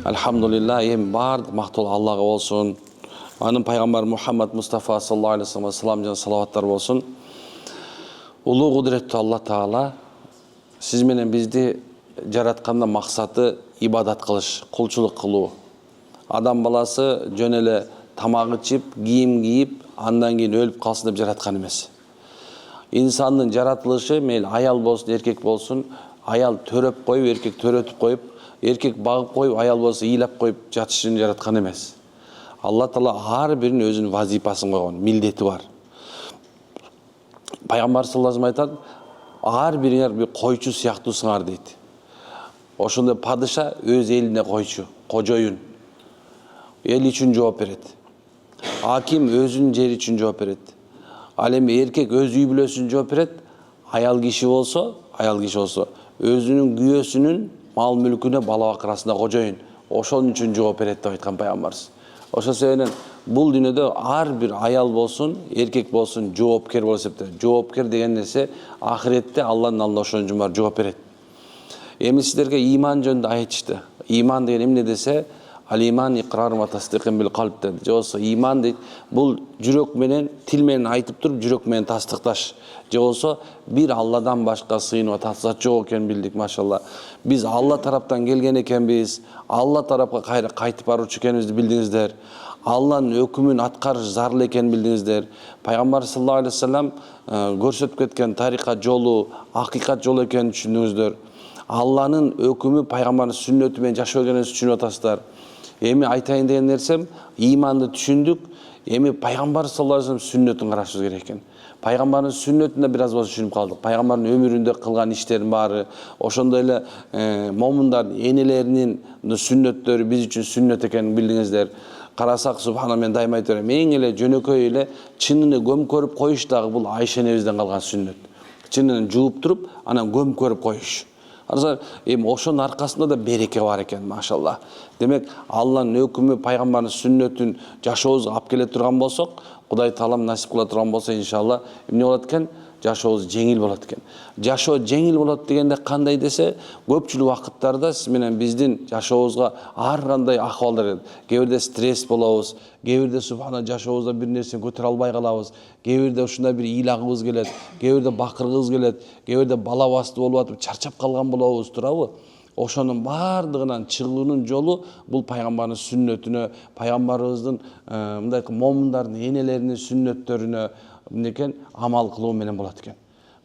Alhamdulillah, em bardıq maqtul Allah'a olsun. Anın Peygamber Muhammed Mustafa sallallahu aleyhi ve sellem salam және салаваттар болсын. Улуу кудуретті Алла Таала сиз менен бизди жаратканда максаты ибадат кылыш, кулчулук кылуу. Адам баласы жөн эле тамак ичип, кийим кийип, андан кийин өлүп калсын деп жараткан эмес. İnsanın жаратылышы мейлі аял болсын, еркек болсын, аял төрөп коюп, еркек төрөтүп коюп, еркек багып коюп, аял болса ыйлап коюп жатышын жараткан эмес. Алла Таала ар биринин өзүнүн вазипасын койгон, милдети бар. Пайгамбар саллаллаху алейхи ва саллям айтат, ар бириңер бир койчу сыяктуусуңар дейт. Ошондой падыша өз элине койчу, кожоюн. Эл үчүн жооп берет. Аким өзүнүн жери үчүн жооп берет. Ал эми эркек өз үй бүлөсүн жооп берет. Аял киши болсо, өзүнүн күйөөсүнүн мал мүлкүнө, бала бакырасына кожоюн. Ошон үчүн жооп берет деп айткан пайгамбарыбыз. Ошол себептен бул дүйнөдө ар бир аял болсун, эркек болсун, жоопкер болуп эсептелет. Жоопкер деген нерсе ахиретте Алланын алдында ошон үчүн бар жооп берет. Эми сиздерге иман жөнүндө айтышты. Иман деген эмне десе, Ал-иман иqrar ва тасдиқин бил қалб dedi. Же болсо иман дейт, бул жүрөк менен, тил менен айтып туруп, жүрөк менен тастыкташ. Же болсо бир Алладан башка сыйынып татсат жок экенин билдик, машалла. Биз Алла тараптан келген экенбиз, Алла тарапка кайтып баруучу экенибизди билдиңиздер. Алланын өкүмүн аткарыш зарыл экенин билдиңиздер. Пайгамбар саллаллаху алейхи ва саллям көрсөтүп кеткен тарикат жолу, акыйкат жолу экенин түшүндүңүздөр. Алланын өкүмү пайгамбардын сүннөтү менен жашоо экенин түшүнүп атасыздар. Эми айтайын деген нерсем, иманды түшүндүк. Эми пайгамбар саллаллаху алейхи ва саллям сүннөтүн карашыбыз керек экен. Пайгамбардын сүннөтүндө бир аз болсо түшүнүп калдык. Пайгамбардын өмүрүндө кылган иштерин баары, ошондой эле момундардын энелеринин сүннөттөрү биз үчүн сүннөт экенин билдиңиздер. Карасак, субхана, мен дайыма айтып берем, эң эле жөнөкөй эле чынын көмкөрүп коюш дагы бул Айша энебизден калган сүннөт. Чынын жууп туруп, анан көмкөрүп коюш. Эми ошонун аркасында да береке бар экен, машалла. Демек, Алланын өкүмү, пайгамбардын сүннөтүн жашообузга алып келе турган болсок, Кудай Таалам насип кыла турган болсо, иншалла, эмне болот экен? Жашообуз жеңил болот экен. Жашоо жеңил болот дегенде кандай десе, көпчүлүк вакыттарда сиз менен биздин жашообузга ар кандай акыбалдар келет. Кээ бирде стресс болобуз, кээ бирде субхана жашообузда бир нерсени көтөрө албай калабыз, кээ бирде ушундай бир ыйлагыбыз келет, кээ бирде бакыргыбыз келет, кээ бирде бала басты болуп атып чарчап калган болобуз, туурабы? Ошонун бардыгынан чыгуунун жолу бул пайгамбардын сүннөтүнө, пайгамбарыбыздын мындай момундардын энелеринин сүннөттөрүнө мынекен амал кылуу менен болот экен.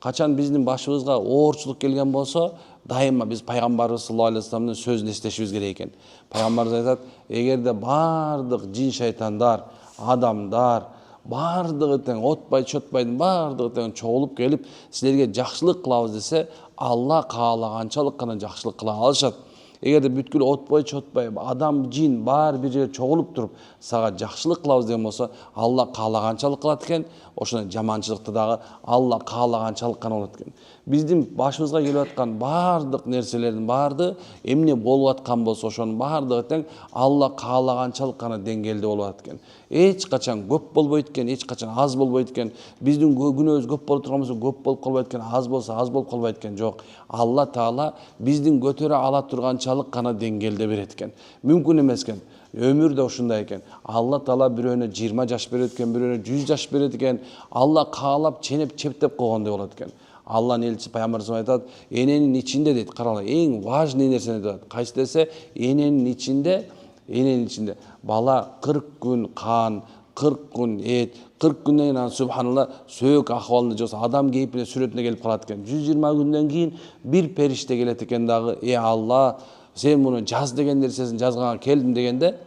Качан биздин башыбызга оорчулук келген болсо, дайыма биз пайгамбарыбыз саллаллаху алейхи ва салламдын сөзүн эстешибиз керек экен. Пайгамбарыбыз айтат, эгерде бардык жин шайтандар, адамдар, бардыгы тең отпай чотпайдын бардыгы тең чогулуп келип силерге жакшылык кылабыз десе, Алла каалаганчалык гана жакшылык кыла алышат. Эгерде бүткүл отпой чотпой адам, жин баары бир жерге чогулуп туруп сага жакшылык кылабыз деген болсо, Алла каалаганчалык кылат экен. Ошондой жаманчылыкты дагы Алла каалаганчалык гана болот экен. Биздин башыбызга келип аткан бардык нерселердин баарды эмне болуп аткан болсо, ошонун бардыгы тең Алла каалаганчалык гана деңгээлде болуп атат экен. Эч качан көп болбойт экен, эч качан аз болбойт экен. Биздин күнөөбүз көп болуп турган болсо, көп болуп калбайт экен, аз болсо аз болуп калбайт экен. Жок. Алла Таала биздин көтөрө ала турганчалык гана деңгээлде берет экен. Мүмкүн эмес экен. Өмүр да ушундай экен. Алла Таала бирөөнө 20 жаш берет экен, бирөөнө 100 жаш берет экен. Алла каалап ченеп чептеп койгондой болот экен. Алланын элчиси пайгамбарыбыз айтат, эненин ичинде дейт, караңlar, эң важный нерсени айтат. Кайсы десе, эненин ичинде бала 40 күн кан, 40 күн эт, 40 күндөн кийин субханалла сөөк акыбалында жоса адам кейпине сүрөтүнө келип калат экен. 120 күндөн кийин бир периште келет экен дагы, Алла, сен муну жаз деген нерсесин жазганга келдим дегенде,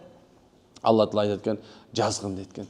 Алла Таала айтат экен, жазгын дейт экен.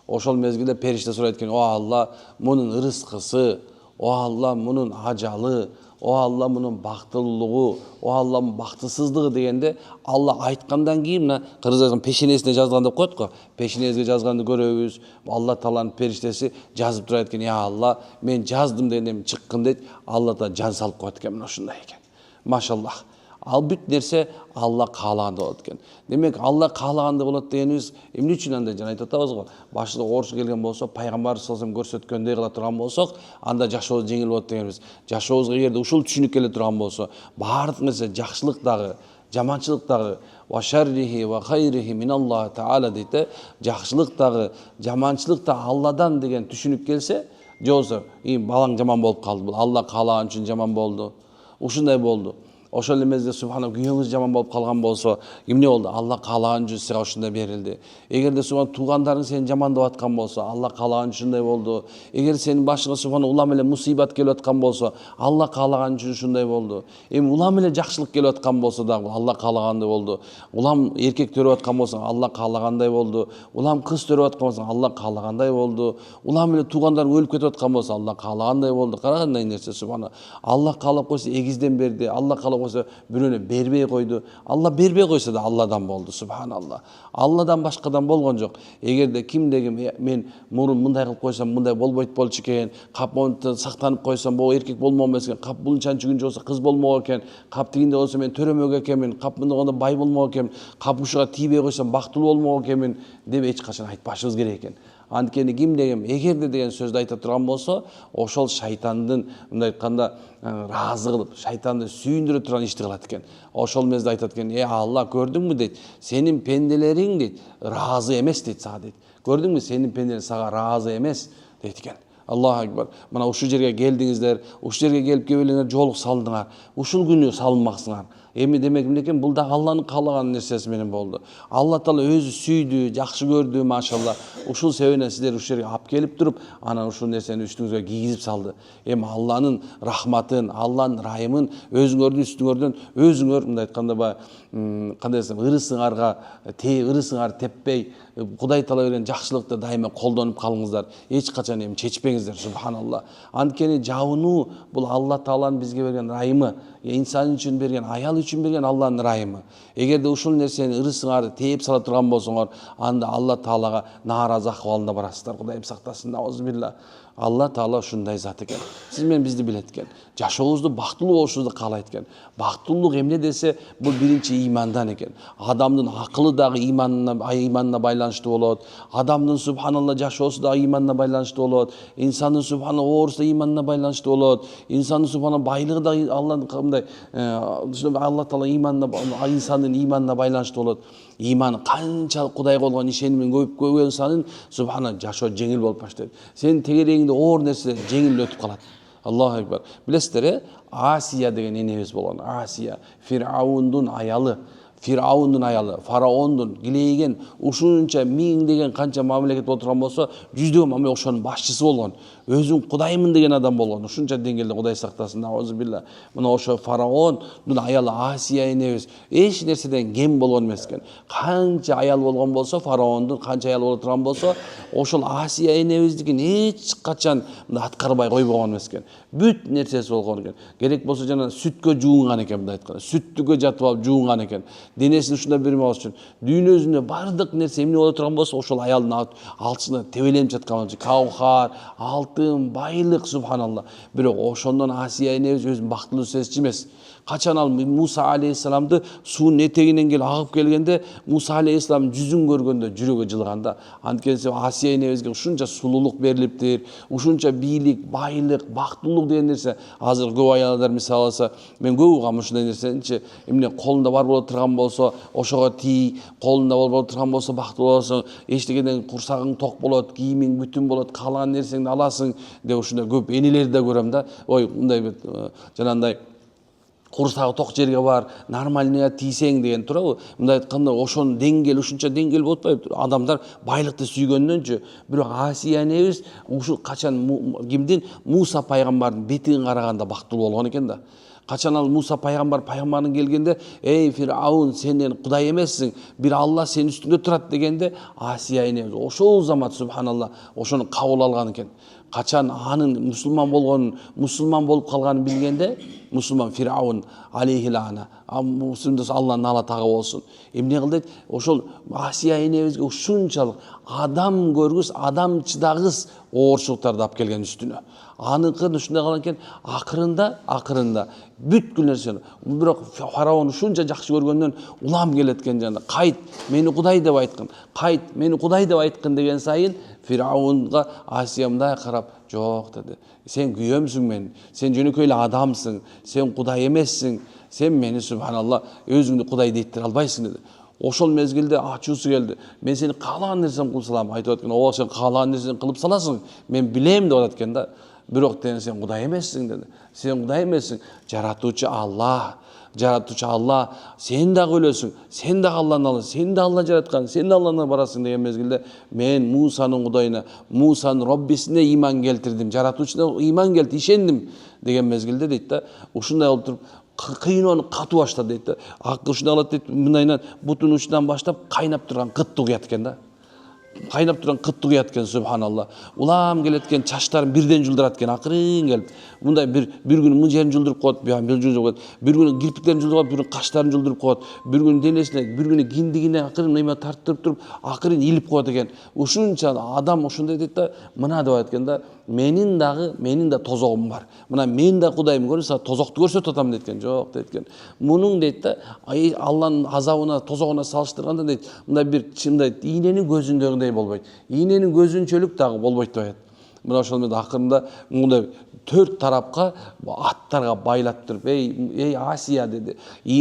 Ошол мезгилде периште сурайт экен, о Алла, мунун ырыскысы, о Алла, мунун ажалы, о Алла, мунун бактылуулугу, о Алла, бактысыздыгы дегенде, Алла айткандан кийин мына кыргызча пешенесине жазган деп коет го. Пешенесине жазганды көрөбүз. Алла Тааланын периштеси жазып турат экен, Алла, мен жаздым дегенде чыккын дейт. Алла Таала жан салып коет экен, ушундай экен. Машаллах. Ал бүт нерсе Алла каалаганда болот экен. Демек, Алла каалаганда болот дегенибиз эмне үчүн андай жана айтып атабыз го. Башыга оорчу келген болсо, пайгамбар саллаллаху алейхи ва саллям көрсөткөндөй кыла турган болсок, анда жашообуз жеңил болот дегенибиз. Жашообузга эгерде ушул түшүнүк келе турган болсо, баардык нерсе жакшылык дагы, Жаманчылык дагы ва шаррихи ва хайрихи миналлахи таала дейт. Жакшылык дагы, жаманчылык да Алладан деген түшүнүк келсе, же болсо, балаң жаман болуп калды, бул Алла каалаган үчүн жаман болду. Ушундай болду. Ошол эмезде субхана күйөөңүз жаман болуп калган болсо, эмне болду? Алла каалаган үчүн сага ушундай берилди. Эгерде субхана туугандарың сени жамандап аткан болсо, Алла каалаган үчүн ушундай болду. Эгер сенин башыңа субхана улам эле мусибат келип аткан болсо, Алла каалаган үчүн ушундай болду. Эми улам эле жакшылык келип аткан болсо дагы Алла каалагандай болду. Улам эркек төрөп аткан болсо, Алла каалагандай болду. Улам кыз төрөп аткан болсо, Алла каалагандай болду. Улам эле туугандарың өлүп кетип аткан болсо, Алла каалагандай болду. Карагандай нерсе субхана. Алла каалап койсо эгизден берди. Алла каалап койсо бирөөнө бербей койду. Алла бербей койсо да Алладан болду. Субханалла. Алладан башкадан болгон жок. Эгерде кимдеги мен мурун мындай кылып койсом, мындай болбойт болчу экен, кап сактанып койсом, бул эркек болмок эмес экен, кап булчанчы күнчү болсо кыз болмок экен, кап тигинде болсо мен төрөмөк экенмин, кап мындай бай болмок экенмин, кап ушуга тийбей койсом бактылуу болмок экенмин деп эч качан айтпашыбыз керек экен. Анткени ким деген эгерде деген сөздү айта турган болсо, ошол шайтандын мындай айтканда ыраазы кылып, шайтанды сүйүндүрө турган ишти кылат экен. Ошол мезде айтат экен: Алла, көрдүңбү дейт, сенин пенделериң дейт, ыраазы эмес дейт сага дейт. Көрдүңбү, сенин пенделериң сага ыраазы эмес дейт экен. Аллаху акбар. Мына ушул жерге келдиңиздер, ушул жерге келип кебелеңер жолук салдыңар. Ушул күнү салынмаксыңар. Эми демек эмне экен? Бул да Алланын каалаган нерсеси менен болду. Алла Таала өзү сүйдү, жакшы көрдү, машалла. Ушул себебинен сиздер ушул жерге алып келип туруп, анан ушул нерсени үстүңүзгө кийгизип салды. Эми Алланын рахматын, Алланын райымын өзүңөрдүн үстүңөрдөн өзүңөр мындай айтканда кандай десем, ырысыңар теппей, Кудай Таала берген жакшылыкты дайыма колдонуп калыңыздар. Эч качан эми чечпеңиздер, субханалла. Анткени жабынуу бул Алла Тааланын бизге берген райымы, инсан үчүн берген, аял үчүн берген Алланын райымы. Эгерде ушул нерсени ырысыңар тээп сала турган болсоңор, анда Алла Таалага нааразы акыбалында барасыздар. Кудайым сактасын, аузубилла. Алла Таала ушундай зат экен. Сиз менен бизди билет экен. Жашообузду бактылуу болушубузду каалайт экен. Бактылуулук эмне десе, бул биринчи имандан экен. Адамдын акылы дагы иманына байланыштуу болот. Адамдын субханалла жашоосу дагы иманына байланыштуу болот. Инсандын субхана оорусу да иманына байланыштуу болот. Инсандын субхана байлыгы да Алла Таала инсандын иманына байланыштуу болот. Иман канчалык Кудайга болгон ишенимин көбөйгөн сайын субхана жашоо жеңил болуп баштайт. Сенин тегерегиңде оор нерселер жеңил өтүп калат. Аллаху акбар. Билесиздер, Асия деген энебиз болгон. Асия, Фираундун аялы, фараондун килейген ушунча миңдеген канча мамлекет болуп турган болсо, жүздөгөн мамлекет ошонун башчысы болгон. Өзүн Кудаймын деген адам болгон. Ушунча деңгээлде Кудай сактасын, аузубилла. Мына ошо фараондун аялы Асия энебиз эч нерседен кем болгон эмес экен. Канча аял болгон болсо, фараондун канча аял боло турган болсо, ошол Асия энебиздикин эч качан аткарбай койбогон эмес экен. Бүт нерсеси болгон экен. Керек болсо жана сүткө жуунган экен, мындай айтканда. Сүттүгө жатып алып жуунган экен. Денесин ушундай бермеш үчүн. Дүйнөсүндө бардык нерсе эмне боло турган болсо, ошол аялдын алтысына тебеленип жаткан болчу. Каухар, алтын, байлык, субханалла. Бирок ошондон Асия энебиз өзүн бактылуу сезчү эмес. Качан ал Муса алейхиссаламды суунун этегинен келип агып келгенде, Муса алейхиссалам жүзүн көргөндө жүрөгү жылганда, анткени Асия энебизге ушунча сулуулук берилиптир, ушунча бийлик, байлык, бактылуулук деген нерсе. Азыр көп аялдар мисалы алса, мен көп угам ушундай нерсеничи, эмне колунда бар боло турган болсо, ошого тий, колунда боло турган болсо бактылуу болосуң, эчтегеден курсагың ток болот, кийимиң бүтүн болот, каалаган нерсеңди аласың деп ушундай көп энелерди да көрөм да. Ой, мындай жанагындай курсагы ток жерге бар, нормальныйга тийсең деген турабы? Мындай айтканда, ошонун деңгел, ушунча деңгел болуп атпайбы? Адамдар байлыкты сүйгөндөнчү. Бирок Асия энебиз ушул качан кимдин? Муса пайгамбардын бетин караганда бактылуу болгон экен да. Качан ал Муса пайгамбарын келгенде, эй Фираун, сен Кудай эмессиң, бир Алла сенин үстүңдө турат дегенде, Асия энебиз ошол замат субханалла ошону кабыл алган экен. Качан анын мусулман болуп калганын билгенде, мусулман Фираун алейхилана, мусулман Алланын ала тагы болсун. Эмне кылды? Ошол Асия энебизге ушунчалык адам көргүс, адам чыдагыс оорчулуктарды алып келген үстүнө. Аныкын ушундай калган экен, акырында бүткүл нерсени. Бирок фараон ушунча жакшы көргөндөн улам келет экен жана. Кайт, мени Кудай деп айткын. Кайт, мени Кудай деп айткын деген сайын Фираунга Асия мындай карап, Жоқ dedi. Sen kүйömsүң men. Sen jönөкөй эле адамсың. Sen Кудай эмессиң. Sen meni subhanallah özüңdү Кудай дейттире албайсың dedi. Ошол мезгилде ачуусу келди. Мен сени каалаган нерсени кылып салам айтып аткан. Ооба сен каалаган нерсени кылып саласың. Мен билем деп аткан да. Бирок сен Кудай эмессиң dedi. Сен Кудай эмессиң. Жаратуучу Аллах. Жаратуучу Алла, сен дагы өлөсүң, сен дагы Алланын аласың, сен дагы Алла жараткан, сен дагы Алланы барасың деген мезгилде мен Мусанын Кудайына, Мусанын Роббисине иман келтирдим, жаратуучуна иман келтирдим, ишендим деген мезгилде дейт да, ушундай болуп туруп кыйноону катуу баштады дейт да. Акы ушундай кылат дейт, мындайынан бутунун учунан баштап кайнап турган кытты куят экен да. Кайнап турган кытты куят экен, субханалла. Улам келет экен, чачтарын бирден жылдырат экен, акырын келип. Мындай бир күнү мын жерин жылдырып коет, бир жылдырып коет. Бир күнү кирпиктерин жылдырып коет, бир күнү каштарын жылдырып коет. Бир күнү денесине, бир күнү киндигине акырын неме тартып туруп, акырын илип коет экен. Ушунча адам ошондой дейт да, мына деп айт экен да, менин да тозогум бар. Мына мен да Кудайым көрсө, тозокту көрсөтүп атам дейт экен. Жок дейт экен. Мунун дейт да, Алланын азабына, тозогуна салыштырганда дейт, мындай бир чындай ийненин көзүндөгүндөй болбойт. Ийненин көзүнчөлүк дагы болбойт деп айтат. Мына ошол менен акырында мындай 4 тарапка аттарга байлап туруп, эй Асия деди.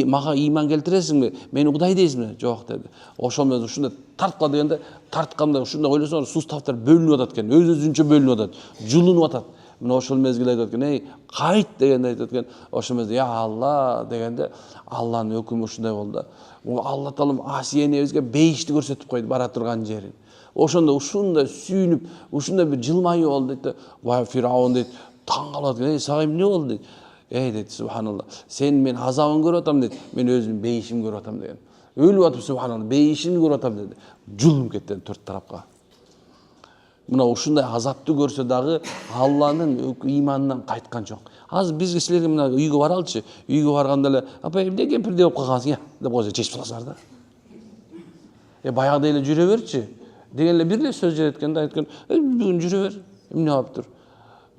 Мага иман келтиресиңби? Мени Кудай дейсиңби? Жок деди. Ошол менен ушундай тарткан дегенде, тартканда ушундай ойлосоң, сустактар бөлүнүп атат экен, өзүнчө бөлүнүп атат, жулунуп атат. Мына ошол мезгилде айтат экен, эй, кайт дегенде айтат экен. Ошол мезгилде я Алла дегенде, Алланын өкүмү ушундай болду. Алла Таалам Асияны өзгө бейишти көрсөтүп койду бара турган жерин. Ошондо ушундай сүйүнүп, ушундай бир жылмайып болду дейт да. Вай Фираун дейт, таң калат экен, сага эмне болду дейт. Дейт, субханалла, сен мен азабын көрүп атам дейт, мен өзүмдүн бейишимди көрүп атам деген. Өлүп атып субханалла, бейишимди көрүп атам деди. Жулунуп кетти 4 тарапка. Мына ушундай азапты көрсө дагы Алланын иманынан кайткан жок. Азыр бизге силерге мына үйгө баралычы, үйгө барганда эле, апа эмне кемпирде болуп калгансың, деп койсо чечип саласыңар да. Баягыдай эле жүрө берчи деген эле бир эле сөз жеткен да, айткан, бүгүн жүрө бер, эмне кылыптыр?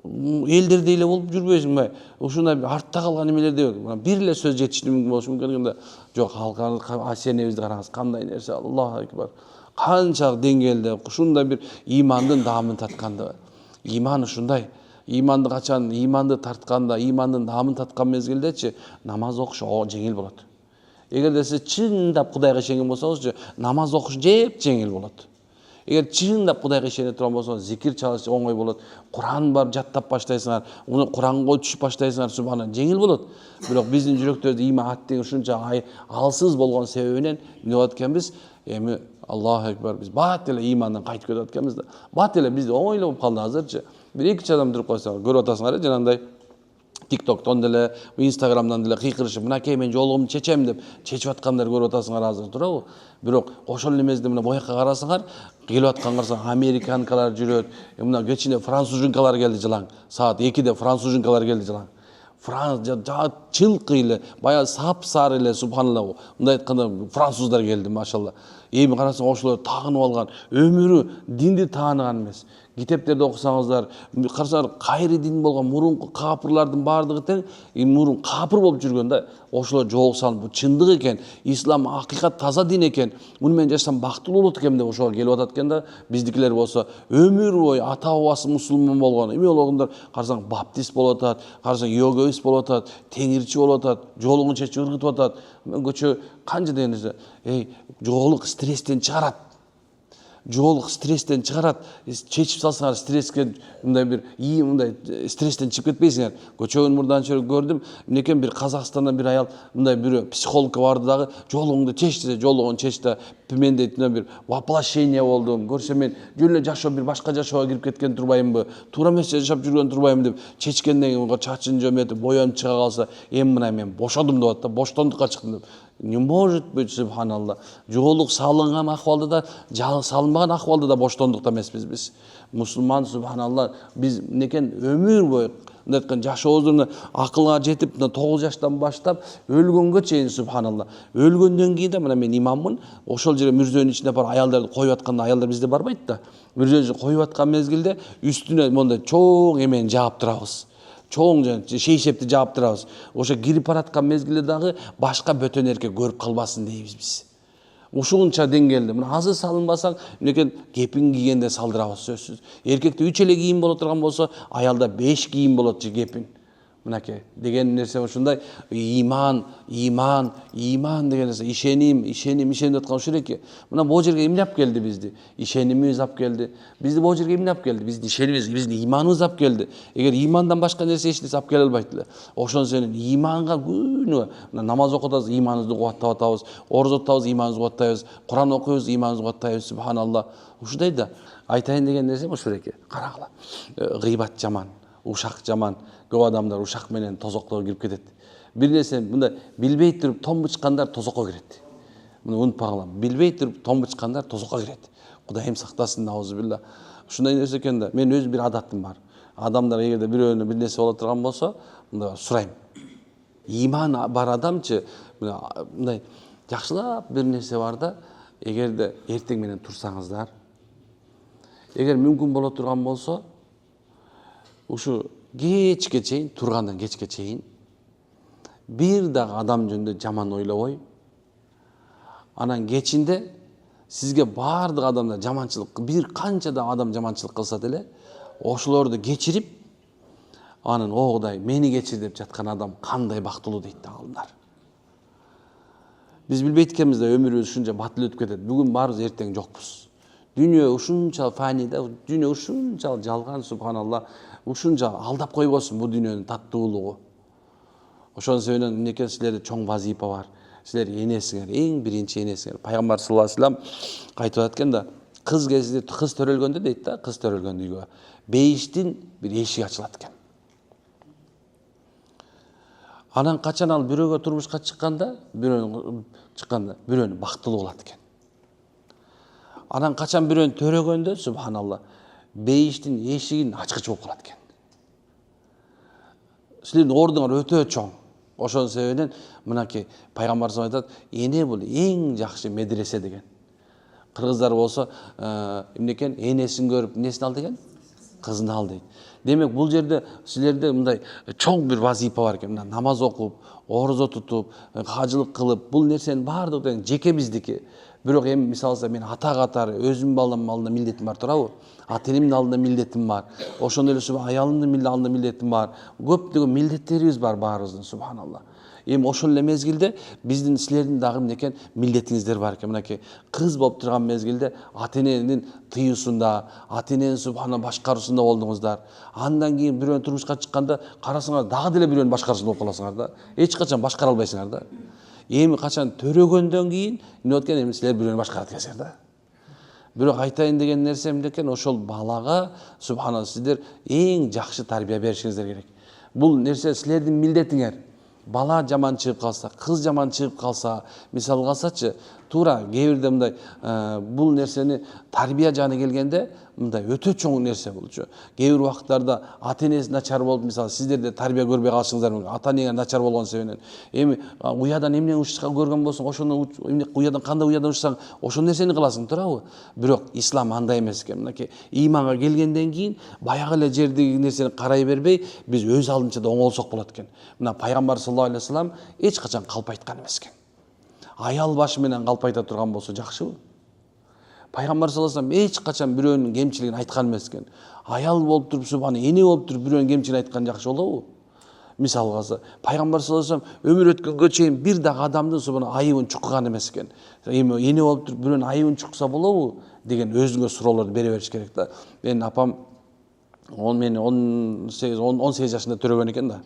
Элдердей эле болуп жүрбөйсүңбү? Ушундай артта калган эмелерде бир эле сөз жетишти мүмкүн болушу мүмкүн да. Жок, Асиянебизди караңыз, кандай нерсе, Аллаху акбар. Канчалык деңгээлде ушундай бир имандын даамын татканда. Иман ушундай. Иманды качан, иманды тартканда, имандын даамын таткан мезгилдечи намаз окуш жеңил болот. Эгерде сиз чындап Кудайга ишенген болсоңузчу, намаз окуш жеп жеңил болот. Эгер чындап Кудайга ишене турган болсоңуз, зикир чалыш оңой болот. Куран бар жаттап баштайсыңар, уну Куранга түшүп баштайсыңар, субхана, жеңил болот. Бирок биздин жүрөктөрдө иман аттың ушунча алсыз болгон себебинен эмне болот экенбиз? Эми Аллаху акбар, биз бат эле имандан кайтып кетип атканбыз да. Бат эле бизде оңой эле болуп калды азырчы. Бир 2 адам туруп койсоңор, көрүп атасыңар жанагындай TikToктон деле, Instagramдан деле кыйкырышып, мынакей мен жолугумду чечем деп чечип аткандарды көрүп атасыңар азыр туурабы? Бирок ошол эмезден мына боякка карасаңар, келип аткан карасаң американкалар жүрөт, мына кечине францужункалар келди жылаң. Саат 2де францужункалар келди жылаң. Чылкы эле, баягы сап-сары эле, субханалла. Мындай айтканда француздар келди, машалла. Эми карасаң ошолор тагынып алган, өмүрү динди тааныган эмес. Китептерди окусаңыздар, карасаңар кайры дин болгон мурунку капырлардын баардыгы тең мурун капыр болуп жүргөн да. Ошолор жоолуксан, бул чындык экен, ислам акыйкат таза дин экен. Муну менен жашасам бактылуу болот экенмин деп ошого келип атат экен да. Биздикилер болсо өмүр бою ата бабасы мусулман болгон, эме болгондор карасаң баптист болуп атат, карасаң йоговист болуп атат, теңирчи болуп атат, жоолугун чечип ыргытып атат. Көчө канча дегенде, жоолук стресстен чыгарат. Жоолук стресстен чыгарат. Чечип салсаңар стресске мындай бир мындай стресстен чыгып кетпейсиңер. Көчөгүн мурдан чөйрөк көрдүм. Эмнекен бир Казакстандан бир аял мындай бирөө психологко барды дагы, жоолугуңду чечти, жоолугун чечти. Мен дейт бир воплощение болдум. Көрсө мен жөн эле жашоо бир башка жашоого кирип кеткен турбаймынбы? Туура эмес жашап жүргөн турбаймын деп чечкенден кийин чачын жөмөтүп, боёнуп чыга калса, эми мына мен бошодум деп атты, боштондукка чыктым деп. Не может быть, субханалла. Жоолук салынган акыбалда да, салынбаган акыбалда да боштондукта эмеспиз биз. Мусулман, субханалла, биз некен өмүр бою мындай айткан жашообузду акылга жетип 9 жаштан баштап өлгөнгө чейин, субханалла. Өлгөндөн кийин да мына мен имаммын, ошол жерге мүрзөнүн ичине бар аялдарды коюп атканда аялдар бизде барбайт да. Мүрзөнүн коюп аткан мезгилде үстүнө мондай чоң эмени жаап турабыз. Чоң шейшепти жаап турабыз. Ошо кирип бараткан мезгилде дагы башка бөтөн эркек көрүп калбасын дейбиз биз. Ушунча деңгээлде. Мына азыр салынбасаң, мынекен кепин кийгенде салдырабыз сөзсүз. Эркекте 3 эле кийим боло турган болсо, аялда 5 кийим болот же кепин. Мынакей деген нерсе ушундай иман деген нерсе, ишеним деп аткан ушул эки. Мына бул жерге эмне алып келди бизди? Ишенимибиз алып келди. Бизди бул жерге эмне алып келди? Биздин ишенимибиз, биздин иманыбыз алып келди. Эгер имандан башка нерсе эч нерсе алып келе албайт эле. Ошон сенин иманга күнү намаз окутабыз, иманыбызды кубаттап атабыз, орозо тутабыз, иманыбызды кубаттайбыз, Куран окуйбуз, иманыбызды кубаттайбыз, субханалла. Ушундай да айтайын деген нерсем ушул эки. Карагыла. Гыйбат жаман, ушак жаман. Көп адамдар ушак менен тозокко кирип кетет. Бир нерсе мындай билбей туруп томбучкандар тозокко кирет. Муну унутпагыла. Билбей туруп томбучкандар тозокко кирет. Кудайым сактасын, аузубилла. Ушундай нерсе экен да. Мен өз бир адатым бар. Адамдар эгерде бирөөнө бир нерсе боло турган болсо, мындай сурайм. Иман бар адамчы мындай жакшылап бир нерсе бар да, эгерде эртең менен турсаңыздар, эгер мүмкүн боло турган болсо, ушу кечке чейин, тургандан кечке чейин бир дагы адам жөнүндө жаман ойлобой, анан кечинде сизге баардык адамдар жаманчылык, бир канча да адам жаманчылык кылса деле, ошолорду кечирип, анан о Кудай, мени кечир деп жаткан адам кандай бактылуу дейт да алымдар. Биз билбейт экенбиз да, өмүрүбүз ушунча батыл өтүп кетет. Бүгүн барбыз, эртең жокпуз. Дүйнө ушунча фани да, дүйнө ушунча жалган, субханалла. Ушунча алдап койбосун бул дүйнөнүн таттуулугу. Ошон себептен мынекен силерде чоң вазипа бар. Силер энесиңер, эң биринчи энесиңер. Пайгамбар саллаллаху алейхи вассалам айтып аткан да, кыз кезинде, кыз төрөлгөндө дейт да, кыз төрөлгөн үйгө бейиштин бир эшиги ачылат экен. Анан качан ал бирөөгө турмушка чыкканда, бирөөнү бактылуу кылат экен. Анан качан бирөөнү төрөгөндө, субханалла, бейиштин эшигин ачкыч болуп калат экен. Силердин ордуңар өтө чоң. Ошон себептен мынакей пайгамбар айтат, эне бул эң жакшы медресе деген. Кыргыздар болсо, эмнекен энесин көрүп несин ал деген? Кызын ал дейт. Демек бул жерде силерде мындай чоң бир вазипа бар экен. Намаз окуп, орозо тутуп, хажылык кылып, бул нерсенин баардыгы жеке биздики. Бирок эми мисалы мен ата катары өзүмдүн баламдын алдында милдетим бар турабы? Ата энемдин алдында милдетим бар. Ошондой эле аялымдын алдында милдетим бар. Көптөгөн милдеттерибиз бар баарыбыздын, субханалла. Эми ошол эле мезгилде биздин силердин дагы мынекен милдетиңиздер бар экен. Мынакей кыз болуп турган мезгилде ата эненин тыюусунда, ата эненин субхана башкаруусунда болдуңуздар. Андан кийин бирөөнү турмушка чыкканда карасаңар дагы деле бирөөнүн башкаруусунда болуп каласыңар да. Эч качан башкара албайсыңар да. Эми качан төрөгөндөн кийин эмне экен, эми силер бирөөнү башкарат экенсиңер да. Бирок айтайын деген нерсе эмне экен, ошол балага субханалла сиздер эң жакшы тарбия беришиңиздер керек. Бул нерсе силердин милдетиңер. Бала жаман чыгып калса, кыз жаман чыгып калса, мисалы алсачы, туура кээ бирде мындай бул нерсени тарбия жагына келгенде мындай өтө чоң нерсе болчу. Кээ бир убакыттарда ата энеси начар болуп, мисалы сиздерде тарбия көрбөй калышыңыздар мүмкүн. Ата энеңер начар болгон себептен. Эми уядан эмне учка көргөн болсоң, ошону уядан кандай уядан учсаң, ошол нерсени кыласың, туурабы? Бирок ислам андай эмес экен. Мынакей иманга келгенден кийин баягы эле жердеги нерсени карай бербей, биз өз алдынча да оңолсок болот экен. Мына пайгамбар саллаллаху алейхи вассалам эч качан калп айткан эмес экен. Аял башы менен калп айта турган болсо жакшыбы? Пайгамбар саллаллаху алейхи вассалам эч качан бирөөнүн кемчилигин айткан эмес экен. Аял болуп туруп, субхана, эне болуп туруп бирөөнүн кемчилигин айткан жакшы болобу? Мисал алса, пайгамбар саллаллаху алейхи вассалам өмүр өткөнгө чейин бир дагы адамдын субхана айыбын чуккан эмес экен. Эми эне болуп туруп бирөөнүн айыбын чукса болобу деген өзүңө суроолорду бере бериш керек да. Менин апам мени 18 жашында төрөгөн экен да.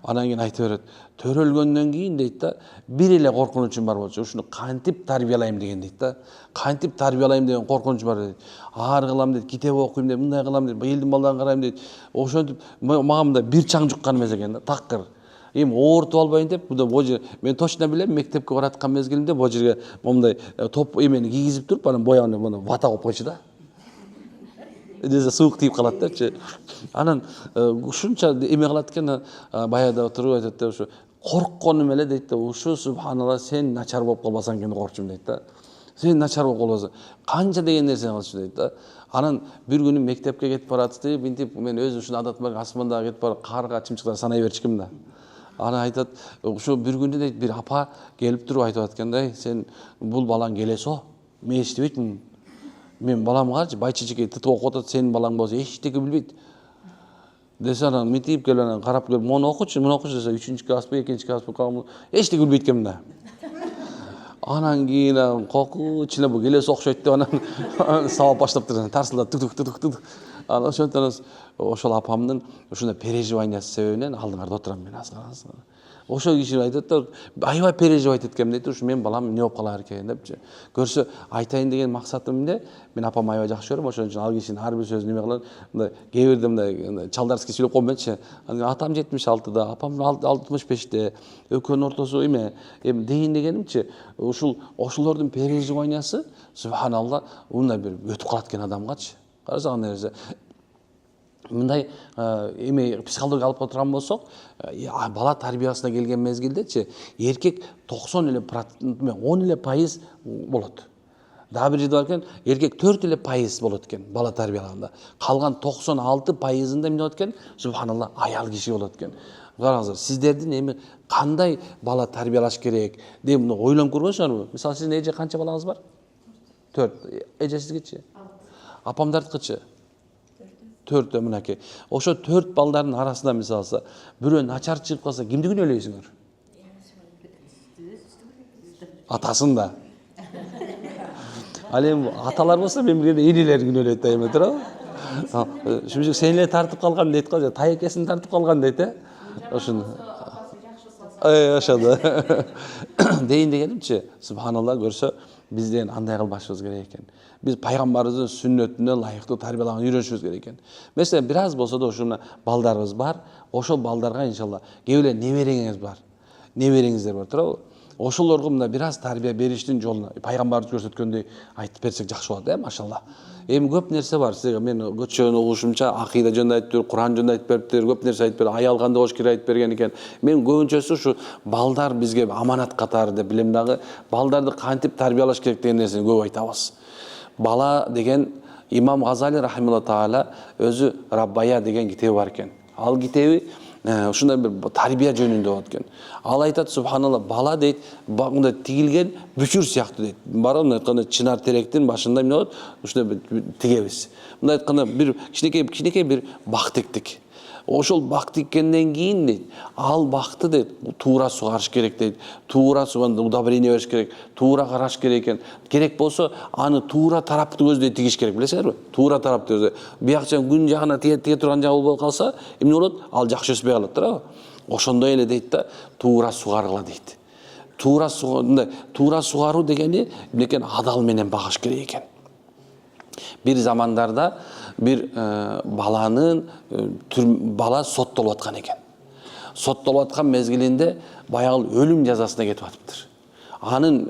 Анан кийин айтып берет. Төрөлгөндөн кийин дейт да, бир эле коркунучум бар болчу. Ушуну кантип тарбиялайм деген дейт да. Кантип тарбиялайм деген коркунуч бар дейт. Аар кылам дейт, китеп окуйм дейт, мындай кылам дейт, элдин балдарына карайм дейт. Ошентип мага мындай бир чаң жуккан эмес экен да, такыр. Эми оорутуп албайын деп, бул жер мен точно билем, мектепке бараткан мезгилимде бул жерге момундай топ эмени кийгизип туруп, анан боягын муну вата кылып койчу да. Эдезе суук тийип калат дечи. Анан ушунча эме кылат экен, баягыда отуруп айтат да, ушу коркконум эле дейт да, ушу субханалла сен начар болуп калбасаң экен коркчумун дейт да. Сен начар болуп калбасаң. Канча деген нерсени кылчу дейт да. Анан бир күнү мектепке кетип баратып, мынтип мен өзү ушул адатым бар, асмандагы кетип барып карга чымчыктар санай берчүмүн да. Ана айтат, ошо бир күндө дейт бир апа келип туруп айтып аткандай, сен бул балаң келесо, мен эчтебейтмин. Мен балам карчы, байчичекей тытып окуп атат, сенин балаң болсо эчтеке билбейт. Десе анан митип келип анан карап келип, муну окучу десе 3-чү класспы, 2-чи класспы калган. Эчтеке билбейт экен мында. Анан кийин кокучуна бу келесе окшойт деп анан сабап баштап турат, тарсылдап тук. Анан ошондон ошол апамдын ушундай переживаниясы себебинен алдыңарда отурам мен азыр. Ошол киши айтат да, аябай переживать эткем дейт, ушу менин балам эмне болуп калар экен депчи. Көрсө айтайын деген максатым эмне? Мен апам аябай жакшы көрөм, ошон үчүн ал кишинин ар бир сөзүн эме кылам. Мындай кээ бирде мындай чалдарский сүйлөп коймойчу. Атам 76-да, апам 65-те, экөөнүн ортосу эме дейин дегенимчи, ошолордун переживаниясы, субханалла, мындай бир өтүп калат экен адамгачы. Карасаң нерсе мындай эме психология алып отурган болсок, бала тарбиясына келген мезгилдечи, эркек 10% болот. Дагы бир жерде бар экен, эркек 4% болот экен бала тарбиялаганда. Калган 96%-ында эмне болот экен? Субханалла, аял киши болот экен. Караңыздар, сиздердин эми кандай бала тарбиялаш керек деп ойлонуп көргөнсүңөрбү? Мисалы, сиздин эже канча балаңыз бар? 4. Эже сизгечи? Апамдардыкычы? 4 мынакей. Ошо 4 балдардын арасында мисалса, бирөө начар чыгып калса, кимди күнөөлөйсүңөр? Атасын да. Ал эми аталар болсо мен билгендей энелер күнөөлөйт да эме туурабы? Шумшук сен эле тартып калган дейт го, таекесин тартып калган дейт, ошону. Ошондо. Дейин дегенимчи, субханалла, көрсө биз деген андай кылбашыбыз керек экен. Биз пайгамбарыбыздын сүннөтүнө ылайыктуу тарбиялаган үйрөнүшүбүз керек экен. Mesela бир аз болсо да ушуна балдарыбыз бар. Ошол балдарга иншалла кээ эле небереңиз бар. Небереңиздер бар, туурабы? Ошолорго мына бир аз тарбия бериштин жолуна пайгамбарыбыз көрсөткөндөй айтып берсек жакшы болот, машалла. Эми көп нерсе бар. Сизге мен көчөн угушумча акыйда жөнүндө айтып, Куран жөнүндө айтып бериптир, көп нерсе айтып берди. Аял кандай болуш керек айтып берген экен. Мен көбүнчөсү ушу балдар бизге аманат катары деп билем дагы, балдарды кантип тарбиялаш керек деген нерсени көп айтабыз. Бала деген имам Газали рахималлаху таала өзү Раббая деген китеби бар экен. Ал китеби ушундай бир тарбия жөнүндө болот экен. Ал айтат, субханалла, бала дейт, мындай тигилген бүчүр сыяктуу дейт. Барып айтканда чынар теректин башында эмне болот? Ушундай тигебиз. Мындай айтканда бир кичинекей бир бак тиктик. Ошол бак тиккенден кийин дейт, ал бакты дейт, туура сугарыш керек дейт, туура удобрение бериш керек, туура караш керек экен. Керек болсо аны туура тараптуу көздөй тигиш керек, билесиңерби? Туура тараптуу көздөй. Биякчан күн жагына тие турган жагы болуп калса, эмне болот? Ал жакшы өспөй калат, туурабы? Ошондой эле дейт да, туура сугаргыла дейт. Туура сугаруу дегени эмнекен? Адал менен багыш керек экен. Бир замандарда бир бала соттолуп аткан экен. Соттолуп аткан мезгилинде баягы өлүм жазасына кетип атыптыр. Анын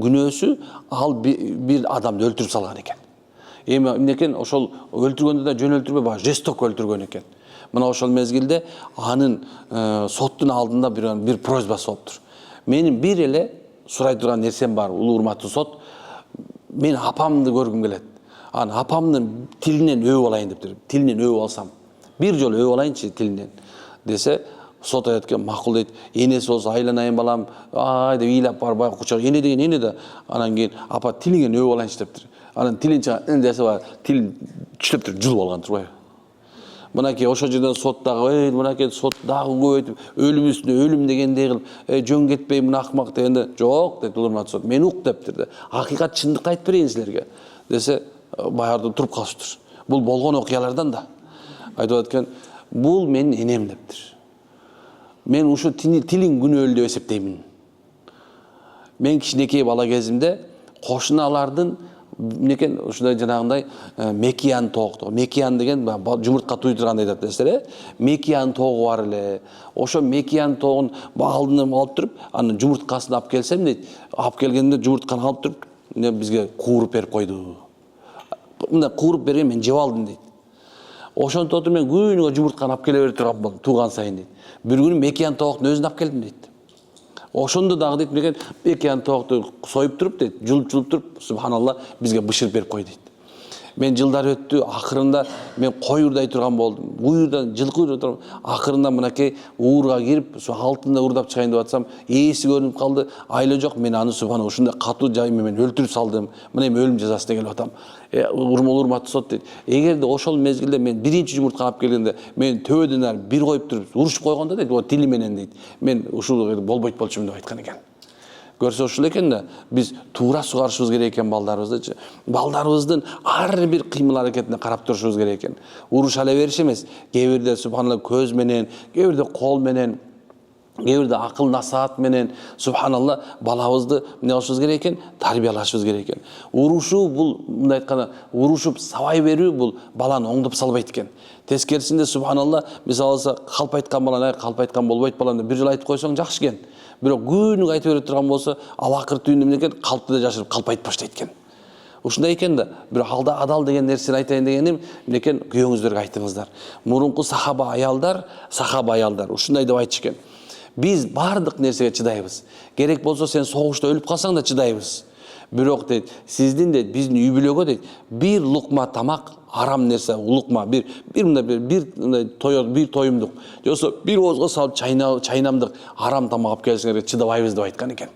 күнөөсү ал бир адамды өлтүрүп салган экен. Эми эмнекен? Ошол өлтүргөндө да жөн өлтүрбөй, баягы жесток өлтүргөн экен. Мына ошол мезгилде анын соттун алдында бир просьбасы болуптур. Менин бир эле сурай турган нерсем бар, улуу урматтуу сот. Мен апамды көргүм келет. Апамдын тилинен өбүп алайын дептир. Тилинен өбүп алсам, бир жолу өбүп алайынчы тилинен десе, сот айтат экен, макул дейт. Энеси болсо айланайын балам, ай деп ыйлап барбай кучак. Эне деген эне да. Анан кийин апа тилиңен өбүп алайынчы дептир. Анан тилин чыган десе бар, тил чүлөптүр жул болгон турбайбы? Мынакей ошол жерден сот дагы, мынакей сот дагы көбөйтүп, өлүм үстүнө өлүм дегендей кылып, жөн кетпей мына акмак дегенде, жок дейт урматтуу сот. Мен ук дептир да. Акыйкат чындыкты айтып берейин силерге. Десе, баягы туруп калыштыр. Бул болгон окуялардан да. Айтып аткан, бул менин энем дептир. Мен ушу тилиң күнөөлүү деп эсептеймин. Мен кичинекей бала кезимде кошуналардын некен ушундай жанагындай мекиян тоокто. Мекиян деген жумуртка туйдурган айтат десере, мекиян тоогу бар эле. Ошо мекиян тоогун алдынан алып туруп, анын жумурткасын алып келсем дейт, алып келгенде жумуртканы алып туруп, бизге кууруп берип койду. Мындай кууруп берген мен жеп алдым дейт. Ошонтип отуруп мен күнүгө жумуртканы алып келе берип турган болдум, тууган сайын дейт. Бир күнү мекиян тооктун өзүн алып келдим дейт. Ошондо дагы дейт, мекен мекиян тоокту союп туруп дейт, жулуп туруп, субханалла, бизге бышырып берип кой дейт. Мен жылдар өттү, акырында мен кой уурдай турган болдум. Уйурдан жылкы уурдай турган. Акырында мынакей уурга кирип, со алтында уурдап чыгайын деп атсам, ээси көрүнүп калды. Айла жок, мен аны субхана ушундай катуу жай менен өлтүрүп салдым. Мына эми өлүм жазасына келип атам. Урматтуу сот дейт. Эгерде ошол мезгилде мен биринчи жумуртка алып келгенде, мен төбөдөн ары бир коюп туруп урушуп койгондо дейт, о тили менен дейт. Мен ушул болбойт болчумун деп айткан экен. Көрсө ушул экен да, биз туура сугарышыбыз керек экен балдарыбыздычы. Балдарыбыздын ар бир кыймыл аракетине карап турушубуз керек экен. Уруша бериш эмес. Кээ бирде субханалла көз менен, кээ бирде кол менен, кээ бирде акыл насаат менен субханалла балабызды эмне кылышыбыз керек экен? Тарбиялашыбыз керек экен. Урушуу бул мындай айтканда, урушуп сабай берүү бул баланы оңдоп салбайт экен. Тескерисинде субханалла, мисалы калп айткан баланы калп айткан болбойт баланы бир жыл айтып койсоң жакшы экен. Бирок күнүгө айтып бере турган болсо, ал акыр түйүндө эмне экен? Калпты да жашырып калп айтып баштайт экен. Ушундай экен да, бирок алда адал деген нерсени айтайын дегеним, эмне экен? Күйөөңүздөргө айтыңыздар. Мурунку сахаба аялдар ушундай деп айтышкан. Биз бардык нерсеге чыдайбыз. Керек болсо сен согушта өлүп калсаң да чыдайбыз. Бирок дейт, сиздин дейт, биздин үй бүлөгө дейт, бир лукма тамак арам нерсе, лукма бир тоюмдук. Жосо бир оозго салып чайнамдык арам тамак алып келсеңер чыдабайбыз деп айткан экен.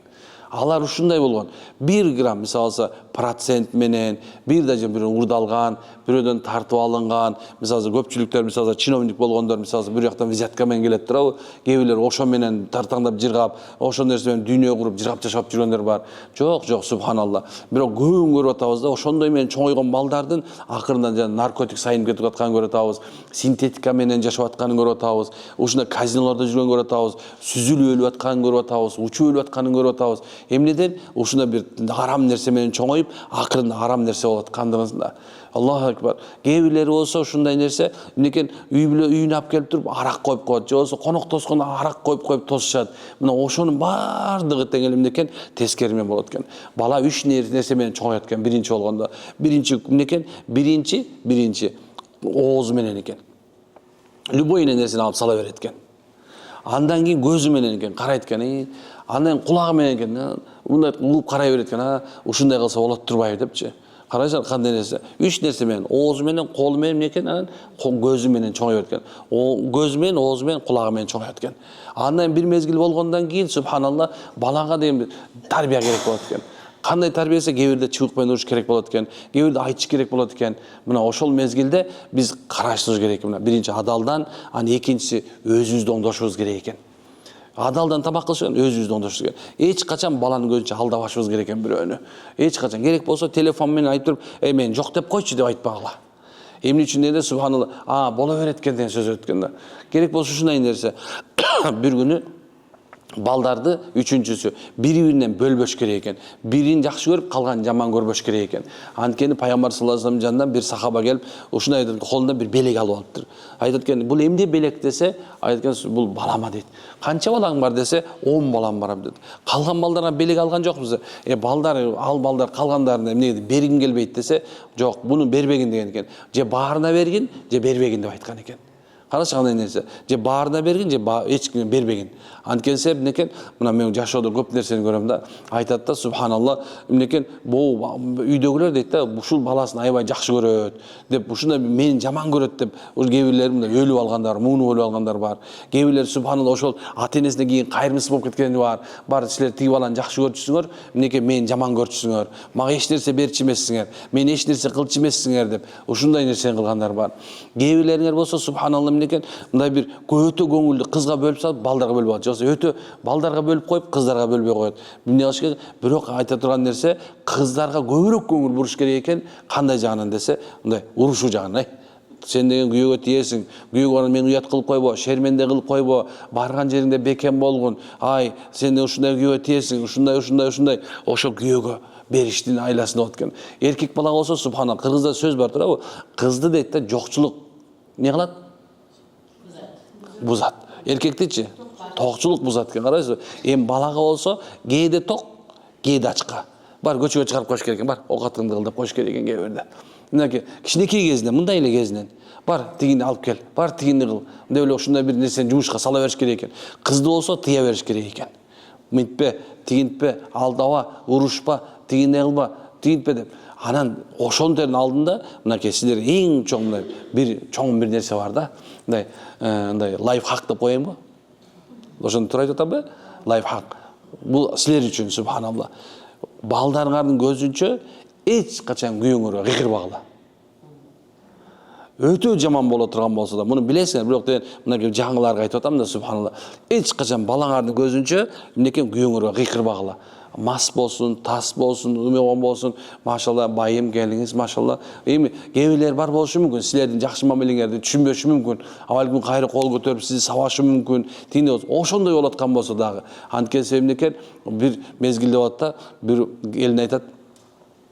Алар ушундай болгон. 1 грамм мисалы процент менен, бир да бир урдалган, бирөөдөн тартып алынган, мисалы көпчүлүктөр мисалы чиновник болгондор мисалы бир жактан взятка менен келет турабы, кээ бирлер ошо менен тартаңдап жыргап, ошо нерсе менен дүйнө куруп жыргап жашап жүргөндөр бар. Жок, субханалла. Бирок көбүн көрүп атабыз да, ошондой менен чоңойгон балдардын акырында жана наркотик сайынып кетип атканын көрүп атабыз, синтетика менен жашап атканын көрүп атабыз, ушундай казинолордо жүргөнүн көрүп атабыз, сүзүлүп өлүп атканын көрүп атабыз, учуп өлүп атканын көрүп атабыз. Эмнеден? Ушундай бир арам нерсе менен чоңоюп, акырында арам нерсе болуп аткандыгында. Аллаху акбар. Кээ бирлери болсо ушундай нерсе, эмнекен үйүнө алып келип туруп арак коюп коет, же болбосо конок тоскондо арак коюп тосушат. Мына ошонун бардыгы тең эле эмнекен? Тескери менен болот экен. Бала 3 нерсе менен чоңоет экен биринчи болгондо. Биринчи эмнекен? Биринчи оозу менен экен. Любой нерсени алып сала берет экен. Андан кийин көзү менен экен, карайт экен. Андан кулагы менен экен, мындай угуп карай берет экен. Ушундай кылса болот турбайбы депчи. Карайсың кандай нерсе? 3 нерсе менен, оозу менен, колу менен эмне экен? Анан көзү менен чоңоет экен. Көзү менен, оозу менен, кулагы менен чоңоет экен. Андан бир мезгил болгондон кийин субханалла балага деген тарбия керек болот экен. Кандай тарбиясы? Кээ бирде чыбык менен уруш керек болот экен, кээ бирде айтыш керек болот экен. Мына ошол мезгилде биз карашыбыз керек. Мына биринчи адалдан, анан экинчиси өзүбүздү оңдошубуз керек экен. Адалдан тамак кылыш үчүн өзүбүздү оңдошубуз керек. Эч качан баланын көзүнчө алдабашыбыз керек экен бирөөнү. Эч качан керек болсо телефон менен айтып туруп, мен жок деп койчу деп айтпагыла. Эмне үчүн дегенде субханалла, боло берет экен деген сөз өткөн да. Керек болсо ушундай нерсе. Бир күнү балдарды үчүнчүсү бири-биринен бөлбөш керек экен. Бирин жакшы көрүп, калганын жаман көрбөш керек экен. Анткени пайгамбар саллаллаху алейхи вассалам жанынан бир сахаба келип, ушундай айтат, колунда бир белек алып алыптыр. Айтат экен, бул эмне белек десе, айтат экен, бул балама дейт. Канча балаң бар десе, 10 балам бар дейт. Калган балдарга белек алган жокпуз. Балдар калгандарына эмне бергим келбейт десе, жок, буну бербегин деген экен. Же баарына бергин, же бербегин деп айткан экен. Карашы кандай нерсе. Же баарына бергин, же эч кимге бербегин. Анткени себеп эмнекен? Мына мен жашоодо көп нерсени көрөм да. Айтат да субханалла, эмнекен? Бул үйдөгүлөр дейт да, ушул баласын аябай жакшы көрөт деп, ушундай мени жаман көрөт деп, кээ бирлери мындай өлүп алгандар, муунуп өлүп алгандар бар. Кээ бирлери субханалла ошол ата-энесине кийин кайрымсыз болуп кеткени бар. Бар силер тиги баланы жакшы көрчүсүңөр, эмнеке мени жаман көрчүсүңөр. Мага эч нерсе берчү эмессиңер. Мен эч нерсе кылчу эмессиңер деп, ушундай нерсени кылгандар бар. Кээ бирлериңер болсо субханалла эмнекен? Мындай бир өтө көңүлдү кызга бөлүп салып, балдарга бөлүп алат. Жоксо өтө балдарга бөлүп коюп, кыздарга бөлбөй коет. Эмне кылыш керек? Бирок айта турган нерсе, кыздарга көбүрөөк көңүл буруш керек экен. Кандай жагынан десе, мындай урушуу жагынан. Сен деген күйөөгө тиесиң, күйөөгө мен уят кылып койбо, шерменде кылып койбо, барган жериңде бекем болгун. Сен ушундай күйөөгө тиесиң, ушундай. Ошо күйөөгө бериштин айласында болот экен. Эркек бала болсо субханалла, кыргызда сөз бар турабы? Кызды дейт да жокчулук эмне кылат? Бузат. Эркектичи токчулук бузат экен, карайсызбы? Эми балага болсо кээде ток, кээде ачка. Бар көчөгө чыгарып коюш керек экен, бар оокатыңды кыл деп коюш керек экен кээ бирде. Мынакей кичинекей кезинен, мындай эле кезинен. Бар тигини алып кел, бар тигини кыл. Мындай эле ушундай бир нерсени жумушка сала бериш керек экен. Кызды болсо тыя бериш керек экен. Мынтпе, тигинтпе, алдаба, урушпа, тигине кылба, тигинтпе деп. Анан ошонтердин алдында мынакей силер эң чоң бир нерсе бар да. Мындай лайфхак деп коеюнбу? Ошону туура айтып атамбы? Лайфхак. Бул силер үчүн субханалла. Балдарыңардын көзүнчө эч качан күйөөңөргө кыйкырбагыла. Өтө жаман боло турган болсо да, муну билесиңер, бирок мынакей жаңыларга айтып атам да субханалла. Эч качан балаңардын көзүнчө мынакей күйөөңөргө кыйкырбагыла. Мас болсун, тас болсун, умегон болсун, машалла байым келиңиз, машалла. Эми кээ бар болушу мүмкүн, силердин жакшы мамилеңерди түшүнбөшү мүмкүн. Абалким кайра кол көтөрүп сизди сабашы мүмкүн. Тигиндей ошондой болот аткан болсо дагы. Анткени себебинен бир мезгилде болот да, бир элин айтат,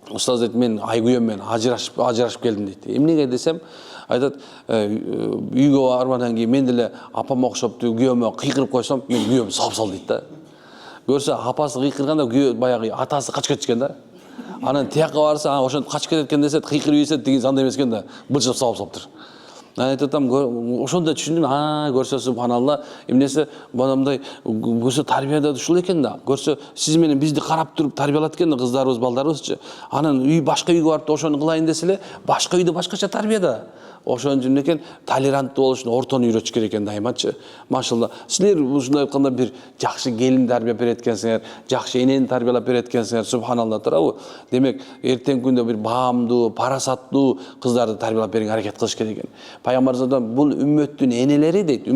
устаз дейт, мен айкүйөөм менен ажырашып келдим дейт. Эмнеге десем, айтат, үйгө баргандан кийин мен деле апама окшопту күйөөмө кыйкырып койсом, мен күйөөм сап-сал дейт да. Көрсө апасы кыйкырганда күйөө баягы атасы качып кетишкен да. Анан тияка барса, ошентип качып кетет экен десе, кыйкырып ийсе деген андай эмес экен да. Былчып сап-саптыр. Мен айтып атам, ошондо түшүндүм, көрсө субханалла, эмнеси мындай көрсө тарбияда ушул экен да. Көрсө сиз менен бизди карап туруп тарбиялат экен да, кыздарыбыз, балдарыбызчы. Анан башка үйгө барып ошону кылайын десе эле, башка үйдө башкача тарбияда. Ошон үчүн экен толеранттуу болуш үчүн ортону үйрөтүш керек экен дайымачы. Машалла. Силер ушундай айтканда бир жакшы келин тарбиялап берет экенсиңер, жакшы энени тарбиялап берет экенсиңер, субханалла, туурабы? Демек, эртеңки күндө бир баамдуу, парасаттуу кыздарды тарбиялап берүүгө аракет кылыш керек экен. Пайгамбар заттан бул үммөттүн энелери дейт,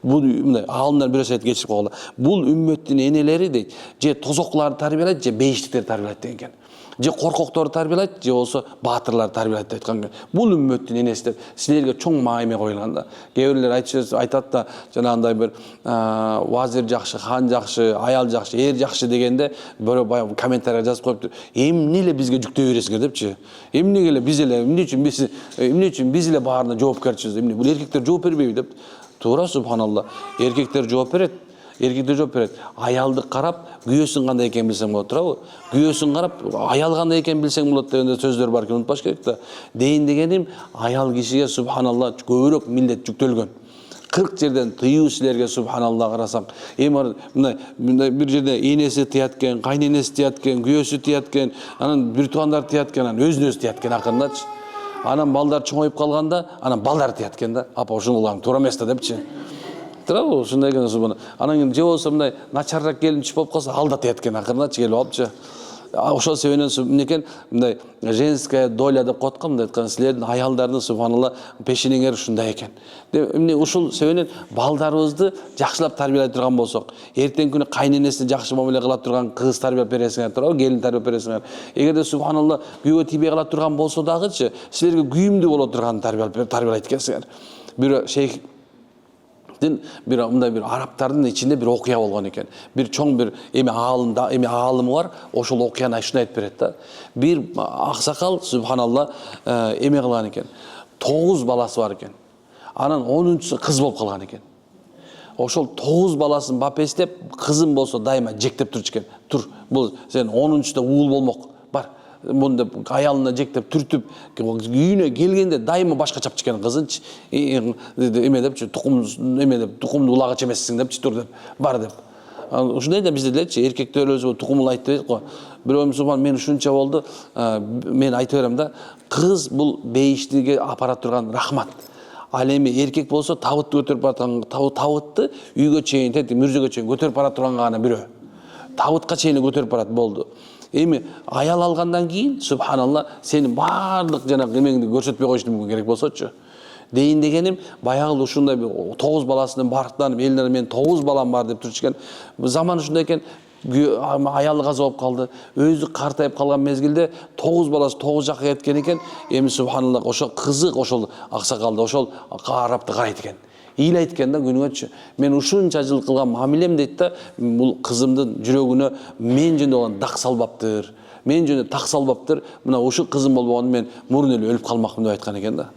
Бул мындай аалымдар бирөөсү айтып кечирип койгула. Бул үммөттүн энелери дейт, же тозокларды тарбиялайт, же бейиштиктерди тарбиялайт деген экен. Же коркокторду тарбиялайт, же болсо баатырларды тарбиялайт деп айткан. Бул үммөттүн энеси деп силерге чоң маайме коюлган да. Кээ бирлер айтат да, жанагындай бир вазир жакшы, хан жакшы, аял жакшы, эр жакшы дегенде бирөө баягы комментарийга жазып коюптур. Эмне эле бизге жүктөй бересиңер депчи. Эмне үчүн биз эле баарына жоопкерчибиз? Эмне бул эркектер жооп бербейби деп. Туура субханалла. Эркектер жооп берет. Аялды карап, күйөөсүн кандай экенин билсең болот, туурабы? Күйөөсүн карап, аял кандай экенин билсең болот дегенде сөздөр бар экен, унутпаш керек да. Дейин дегеним, аял кишиге субханалла көбүрөөк милдет жүктөлгөн. 40 жерден тыюу силерге субханалла карасаң. Мындай бир жерде энеси тыят экен, кайненеси тыят экен, күйөөсү тыят экен, анан бир туугандар тыят экен, анан өзүнө тыят экен акырындачы. Анан балдар чоңоюп калганда, анан балдар тыят экен да. Апа ушуну туура эмес да депчи. Туурабы? Ушундай экен субхана. Анан кийин же болсо мындай начарраак келинчи болуп калса, ал да тыят экен акырындачы келип алыпчы. Ошол себептен эмнекен мындай женская доля деп коет го, мындай айтканда силердин аялдардын субханалла пешенеңер ушундай экен. Эмне ушул себептен балдарыбызды жакшылап тарбиялай турган болсок, эртеңки күнү кайненесине жакшы мамиле кыла турган кыз тарбиялап бересиңер, туурабы? Келин тарбиялап бересиңер. Эгерде субханалла күйгө тийбей кала турган болсо дагычы, силерге күйүмдүү боло турган тарбиялайт экенсиңер. Бир шейх мындай бир араптардын ичинде бир окуя болгон экен. Бир чоң бир аалым бар, ошол окуяны ушундай айтып берет да. Бир аксакал субханалла эме кылган экен. 9 баласы бар экен. Анан 10-чусу кыз болуп калган экен. Ошол 9 баласын бапестеп, кызым болсо дайыма жектеп турчу экен. Тур, бул сен 10-чусуда уул болмок бар. Мунда аялына жектеп түртүп, үйүнө келгенде дайыма башка чапчы экен кызынчы. Эме депчи, тукумду улагыч эмессиң депчи, тур деп, бар деп. Ушундай да бизде делечи, эркектер өзү тукумулайт дейт го. Бирөөм субхан мен ушунча болду, мен айтып берем да, кыз бул бейиштиге апара турган рахмат. Ал эми эркек болсо табытты көтөрүп бараткан, табытты үйгө чейин, мүрзөгө чейин көтөрүп бара турган гана бирөө. Табытка чейин көтөрүп барат болду. Эми аял алгандан кийин субханалла сенин баардык жанагы эмеңди көрсөтпөй коюш мүмкүн керек болсочу. Дейин дегеним баягы ушундай 9 баласынын бартынан элинен мен 9 балам бар деп турчу экен. Заман ушундай экен. Аялы каза болуп калды. Өзү картайып калган мезгилде 9 баласы 9 жакка кеткен экен. Эми субханалла ошол кызык ошол аксакалды ошол карапты карайт экен. Ыйлайт экен да күнүгөчү. Мен ушунча жыл кылган мамилем дейт да, бул кызымдын жүрөгүнө мен жөнүндө болгон дак салбаптыр. Мен жөнүндө так салбаптыр. Мына ушул кызым болбогону мен мурун эле өлүп калмакмын деп айткан экен да.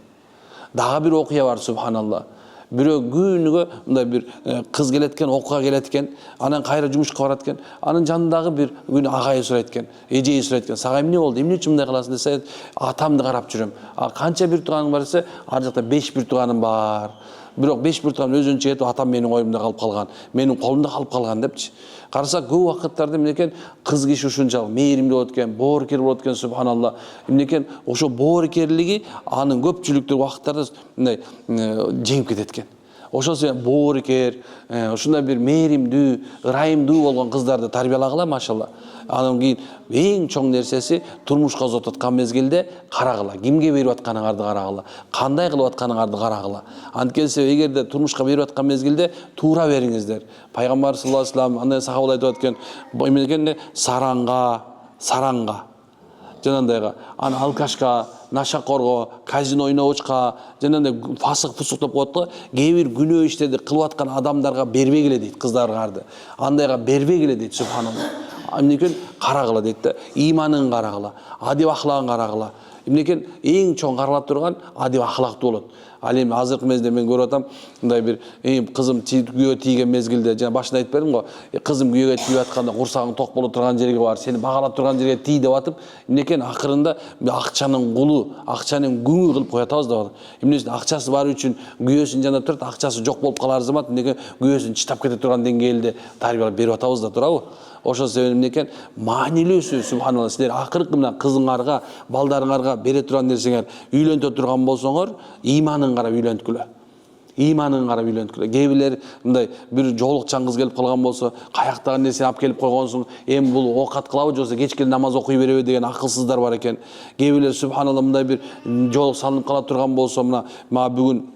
Дагы бир окуя бар субханалла. Бирөө күнүгө мындай бир кыз келет экен, окууга келет экен, анан кайра жумушка барат экен. Анын жанындагы бир күнү агайы сурайт экен, эжеи сурайт экен. Сага эмне болду? Эмне үчүн мындай кыласың десе, атамды карап жүрөм. Канча бир тууганың бар десе, ар жакта 5 бир тууганым бар. Бирок 5 биртан өзүнчө этип атам менин оюмда калып калган, менин колумда калып калган депчи. Карасак көп убакыттарда менекен кыз киши ушунчалык мээримдүү болот экен, боорукер болот экен, субханалла. Менекен ошо боорукерлиги анын көпчүлүктүү убакыттарда мындай жеңип кетет экен. Ошол себептен боорукер, ушундай бир мээримдүү, ырайымдуу болгон кыздарды тарбиялагыла, машалла. Анан кийин эң чоң нерсеси турмушка узатып аткан мезгилде карагыла. Кимге берип атканыңарды карагыла. Кандай кылып атканыңарды карагыла. Анткенсе эгерде турмушка берип аткан мезгилде туура бериңиздер. Пайгамбар саллаллаху алейхи вассалам андай сахабалар айтып аткан, эмне саранга, жанандайга, аны алкашка, нашакорго, казино ойногучка, жанандай фасык фусук деп коет го, кээ бир күнөө иштерди кылып аткан адамдарга бербегиле дейт, кыздарды. Андайга бербегиле дейт, субханалла. Эмнекен карагыла дейт да, иманын карагыла, адеп ахлагын карагыла. Эмнекен эң чоң каралап турган адеп ахлактуу болот. Ал эми азыркы мезгилде мен көрүп атам, мындай бир кызым күйөө тийген мезгилде, жана башында айтып бердим го, кызым күйөөгө тийип атканда курсагың ток боло турган жерге бар, сени багалап турган жерге тий деп атып, эмнекен акырында акчанын кулу, акчанын күңү кылып коюп атабыз деп атам. Эмне үчүн акчасы бар үчүн күйөөсүн жанап турат, акчасы жок болуп калар замат, эмнекен күйөөсүн чыштап кете турган деңгээлде тарбиялап берип атабыз да турабы? Ошол себептен эмнекен маанилүүсү, субханалла, силер акыркы менен кызыңарга, балдарыңарга бере турган нерсеңер үйлөнтө турган болсоңор, иманын карап үйлөнткүлө. Иманын карап үйлөнткүлө. Кээ бирлер мындай бир жоолукчан кыз келип калган болсо, каяктагы нерсени алып келип койгонсуң, эми бул оокат кылабы же кечке намаз окуй береби деген акылсыздар бар экен. Кээ бирлер субханалла мындай бир жоолук салынып кала турган болсо, мына бүгүн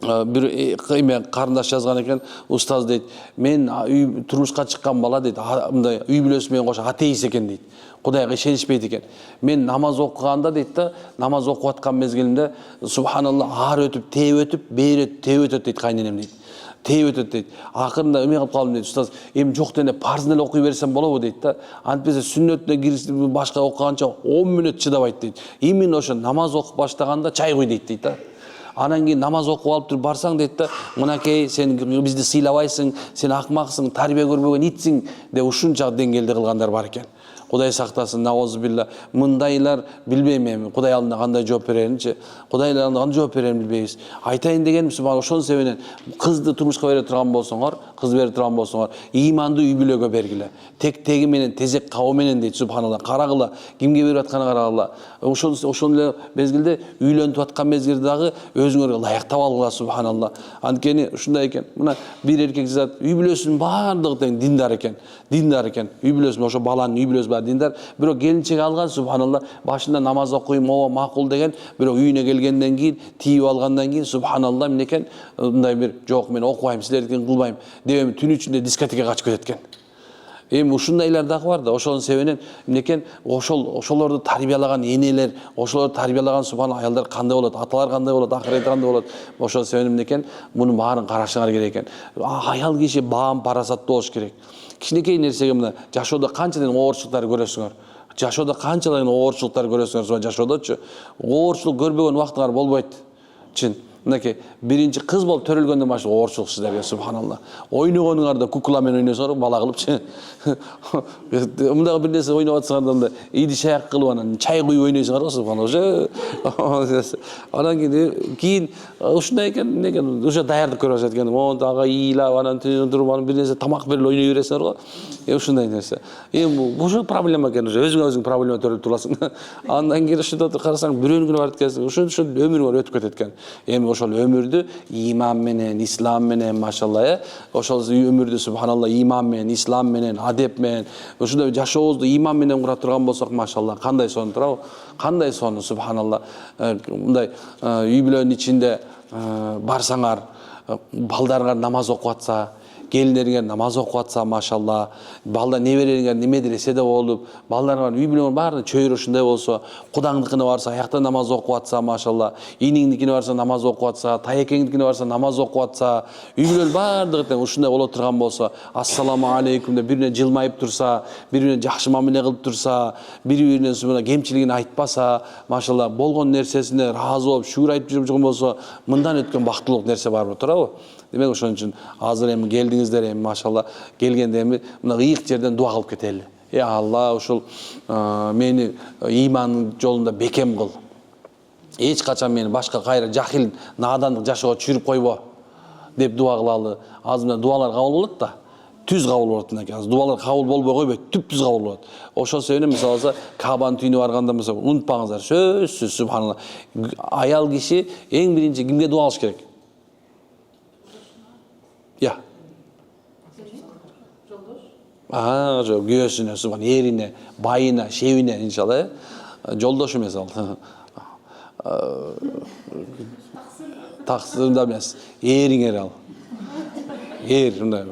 bir карындаш жазган экен, устаз дейт, мен турмушка чыккан бала дейт, мындай үй бүлөсү менен кошо атеист экен дейт. Кудайга ишенишпейт экен. Мен намаз окуганда дейт да, намаз окуп аткан мезгилимде субханалла ар өтүп, тээ өтүп, бери өтүп, тээ өтөт дейт кайненем дейт. Тээ өтөт дейт. Акырында эме кылып калдым дейт, устаз, эми жок дене парзын эле окуй берсем болобу дейт да. Антпесе сүннөтүнө киришип башка окуганча 10 мүнөт чыдабайт дейт. Именно ошо намаз окуп баштаганда чай куй дейт да. Анан кийин намаз окуп алып туруп барсаң дейт да, мынакей сен бизди сыйлабайсың, сен акмаксың, тарбия көрбөгөн итсиң деп ушунча деңгээлде кылгандар бар экен. Кудай сактасын, наузубилла. Мындайлар билбейм эми, Кудай алдында кандай жооп береринчи. Кудай алдында кандай жооп берерин билбейбиз. Айтайын дегеним субхан, ошон себептен кызды турмушка бере турган болсоңор, кыз бере турган болсоңор, имандуу үй бүлөгө бергиле. Теги менен, тезек кабы менен дейт, субханалла. Карагыла, кимге берип атканын карагыла. Ошон эле мезгилде үйлөнүп аткан мезгилде дагы өзүңөргө ылайыктап алгыла, субханалла. Анткени ушундай экен. Мына бир эркек зат үй бүлөсүнүн баардыгы тең диндар экен. Диндар экен. Үй бүлөсүн, ошо баланын үй бүлөсү бар диндар. Бирок келинчеги алган, субханалла, башында намаз окуйм, ооба макул деген, бирок үйүнө келгенден кийин, тийип алгандан кийин, субханалла, эмнекен, мындай бир жок, мен окубайм, силердикин кылбайм деп түн ичинде дискотекага качып кетет экен. Эми ушундайлар дагы бар да. Ошонун себебинен эмнекен ошолорду тарбиялаган энелер, ошолорду тарбиялаган субхан аялдар кандай болот, аталар кандай болот, акырет кандай болот. Ошол себебинен эмнекен мунун баарын карашыңар керек экен. Аял киши баам парасаттуу болуш керек. Кичинекей нерсеге мына жашоодо канчадан оорчулуктар көрөсүңөр. Жашоодо канчадан оорчулуктар көрөсүңөр, жашоодочу. Оорчулук көрбөгөн убактыңар болбойт. Чын. Мынакей биринчи кыз болуп төрөлгөндөн баштап оорчулук сиздерге, субханалла. Ойногонуңарда кукла менен ойносоңор, бала кылыпчы. Мындагы бир нерсе ойноп атсаңар, иди шаяк кылып анан чай куюп ойнойсуңар го, субханалла. Анан кийин ушундай экен, уже даярдык көрүп атат экен. Монтага ыйлап, анан туруп анан бир нерсе тамак берип ойной бересиңер го. Ушундай нерсе. Эми ушул проблема экен, өзүң проблема төрөлүп турасың. Андан кийин ушунда карасаң, бирөөнүн күнү бар экен, ушул өмүр өтүп кетет экен. Эми ошол өмүрдү иман менен, ислам менен, машалла, ошол өмүрдү субханалла иман менен, ислам менен, адеп менен, ушундай жашообузду иман менен кура турган болсок, машалла, кандай сонун турабы? Кандай сонун, субханалла. Мындай үй бүлөнүн ичинде барсаңар, балдарыңар намаз окуп атса, келиндериңер намаз окуп атса, машалла, балдар неберериңер медреседе болуп, балдарыңар үй бүлөңөр баары чөйрө ушундай болсо, кудаңдыкына барса, аякта намаз окуп атса, машалла, иниңдикине барса намаз окуп атса, таекеңдикине барса намаз окуп атса, үй бүлөнүн баардыгы тең ушундай боло турган болсо, ассаламу алейкум деп бирине жылмайып турса, бирине жакшы мамиле кылып турса, бири-биринин кемчилигин айтпаса, машалла, болгон нерсесине ыраазы болуп, шүгүр айтып жүргөн болсо, мындан өткөн бактылуу нерсе барбы, туурабы? Демек ошон үчүн азыр эми келдиңиздер, эми машалла, келгенде эми мына ыйык жерден дуа кылып кетели. Алла, ушул мени иман жолунда бекем кыл. Эч качан мени башка кайра жахил, наадандык жашоого түшүрүп койбо. деп дуа кылалы. Азыр мына дуалар кабыл болот да. Түз кабыл болот экен. Азыр дуалар кабыл болбой койбойт, түп-түз кабыл болот. Ошол себептен мисалы Кабанын түйүнү барганда мисалы унутпаңыздар, сөзсүз субханалла. Аял киши эң биринчи кимге дуа кылыш керек? Я. Жок, күйөөсүнө, субхан, эрине, байына, шебине иншалла. Жолдош эмес ал. Таксырында эмес, эриңер ал. Эр, мындай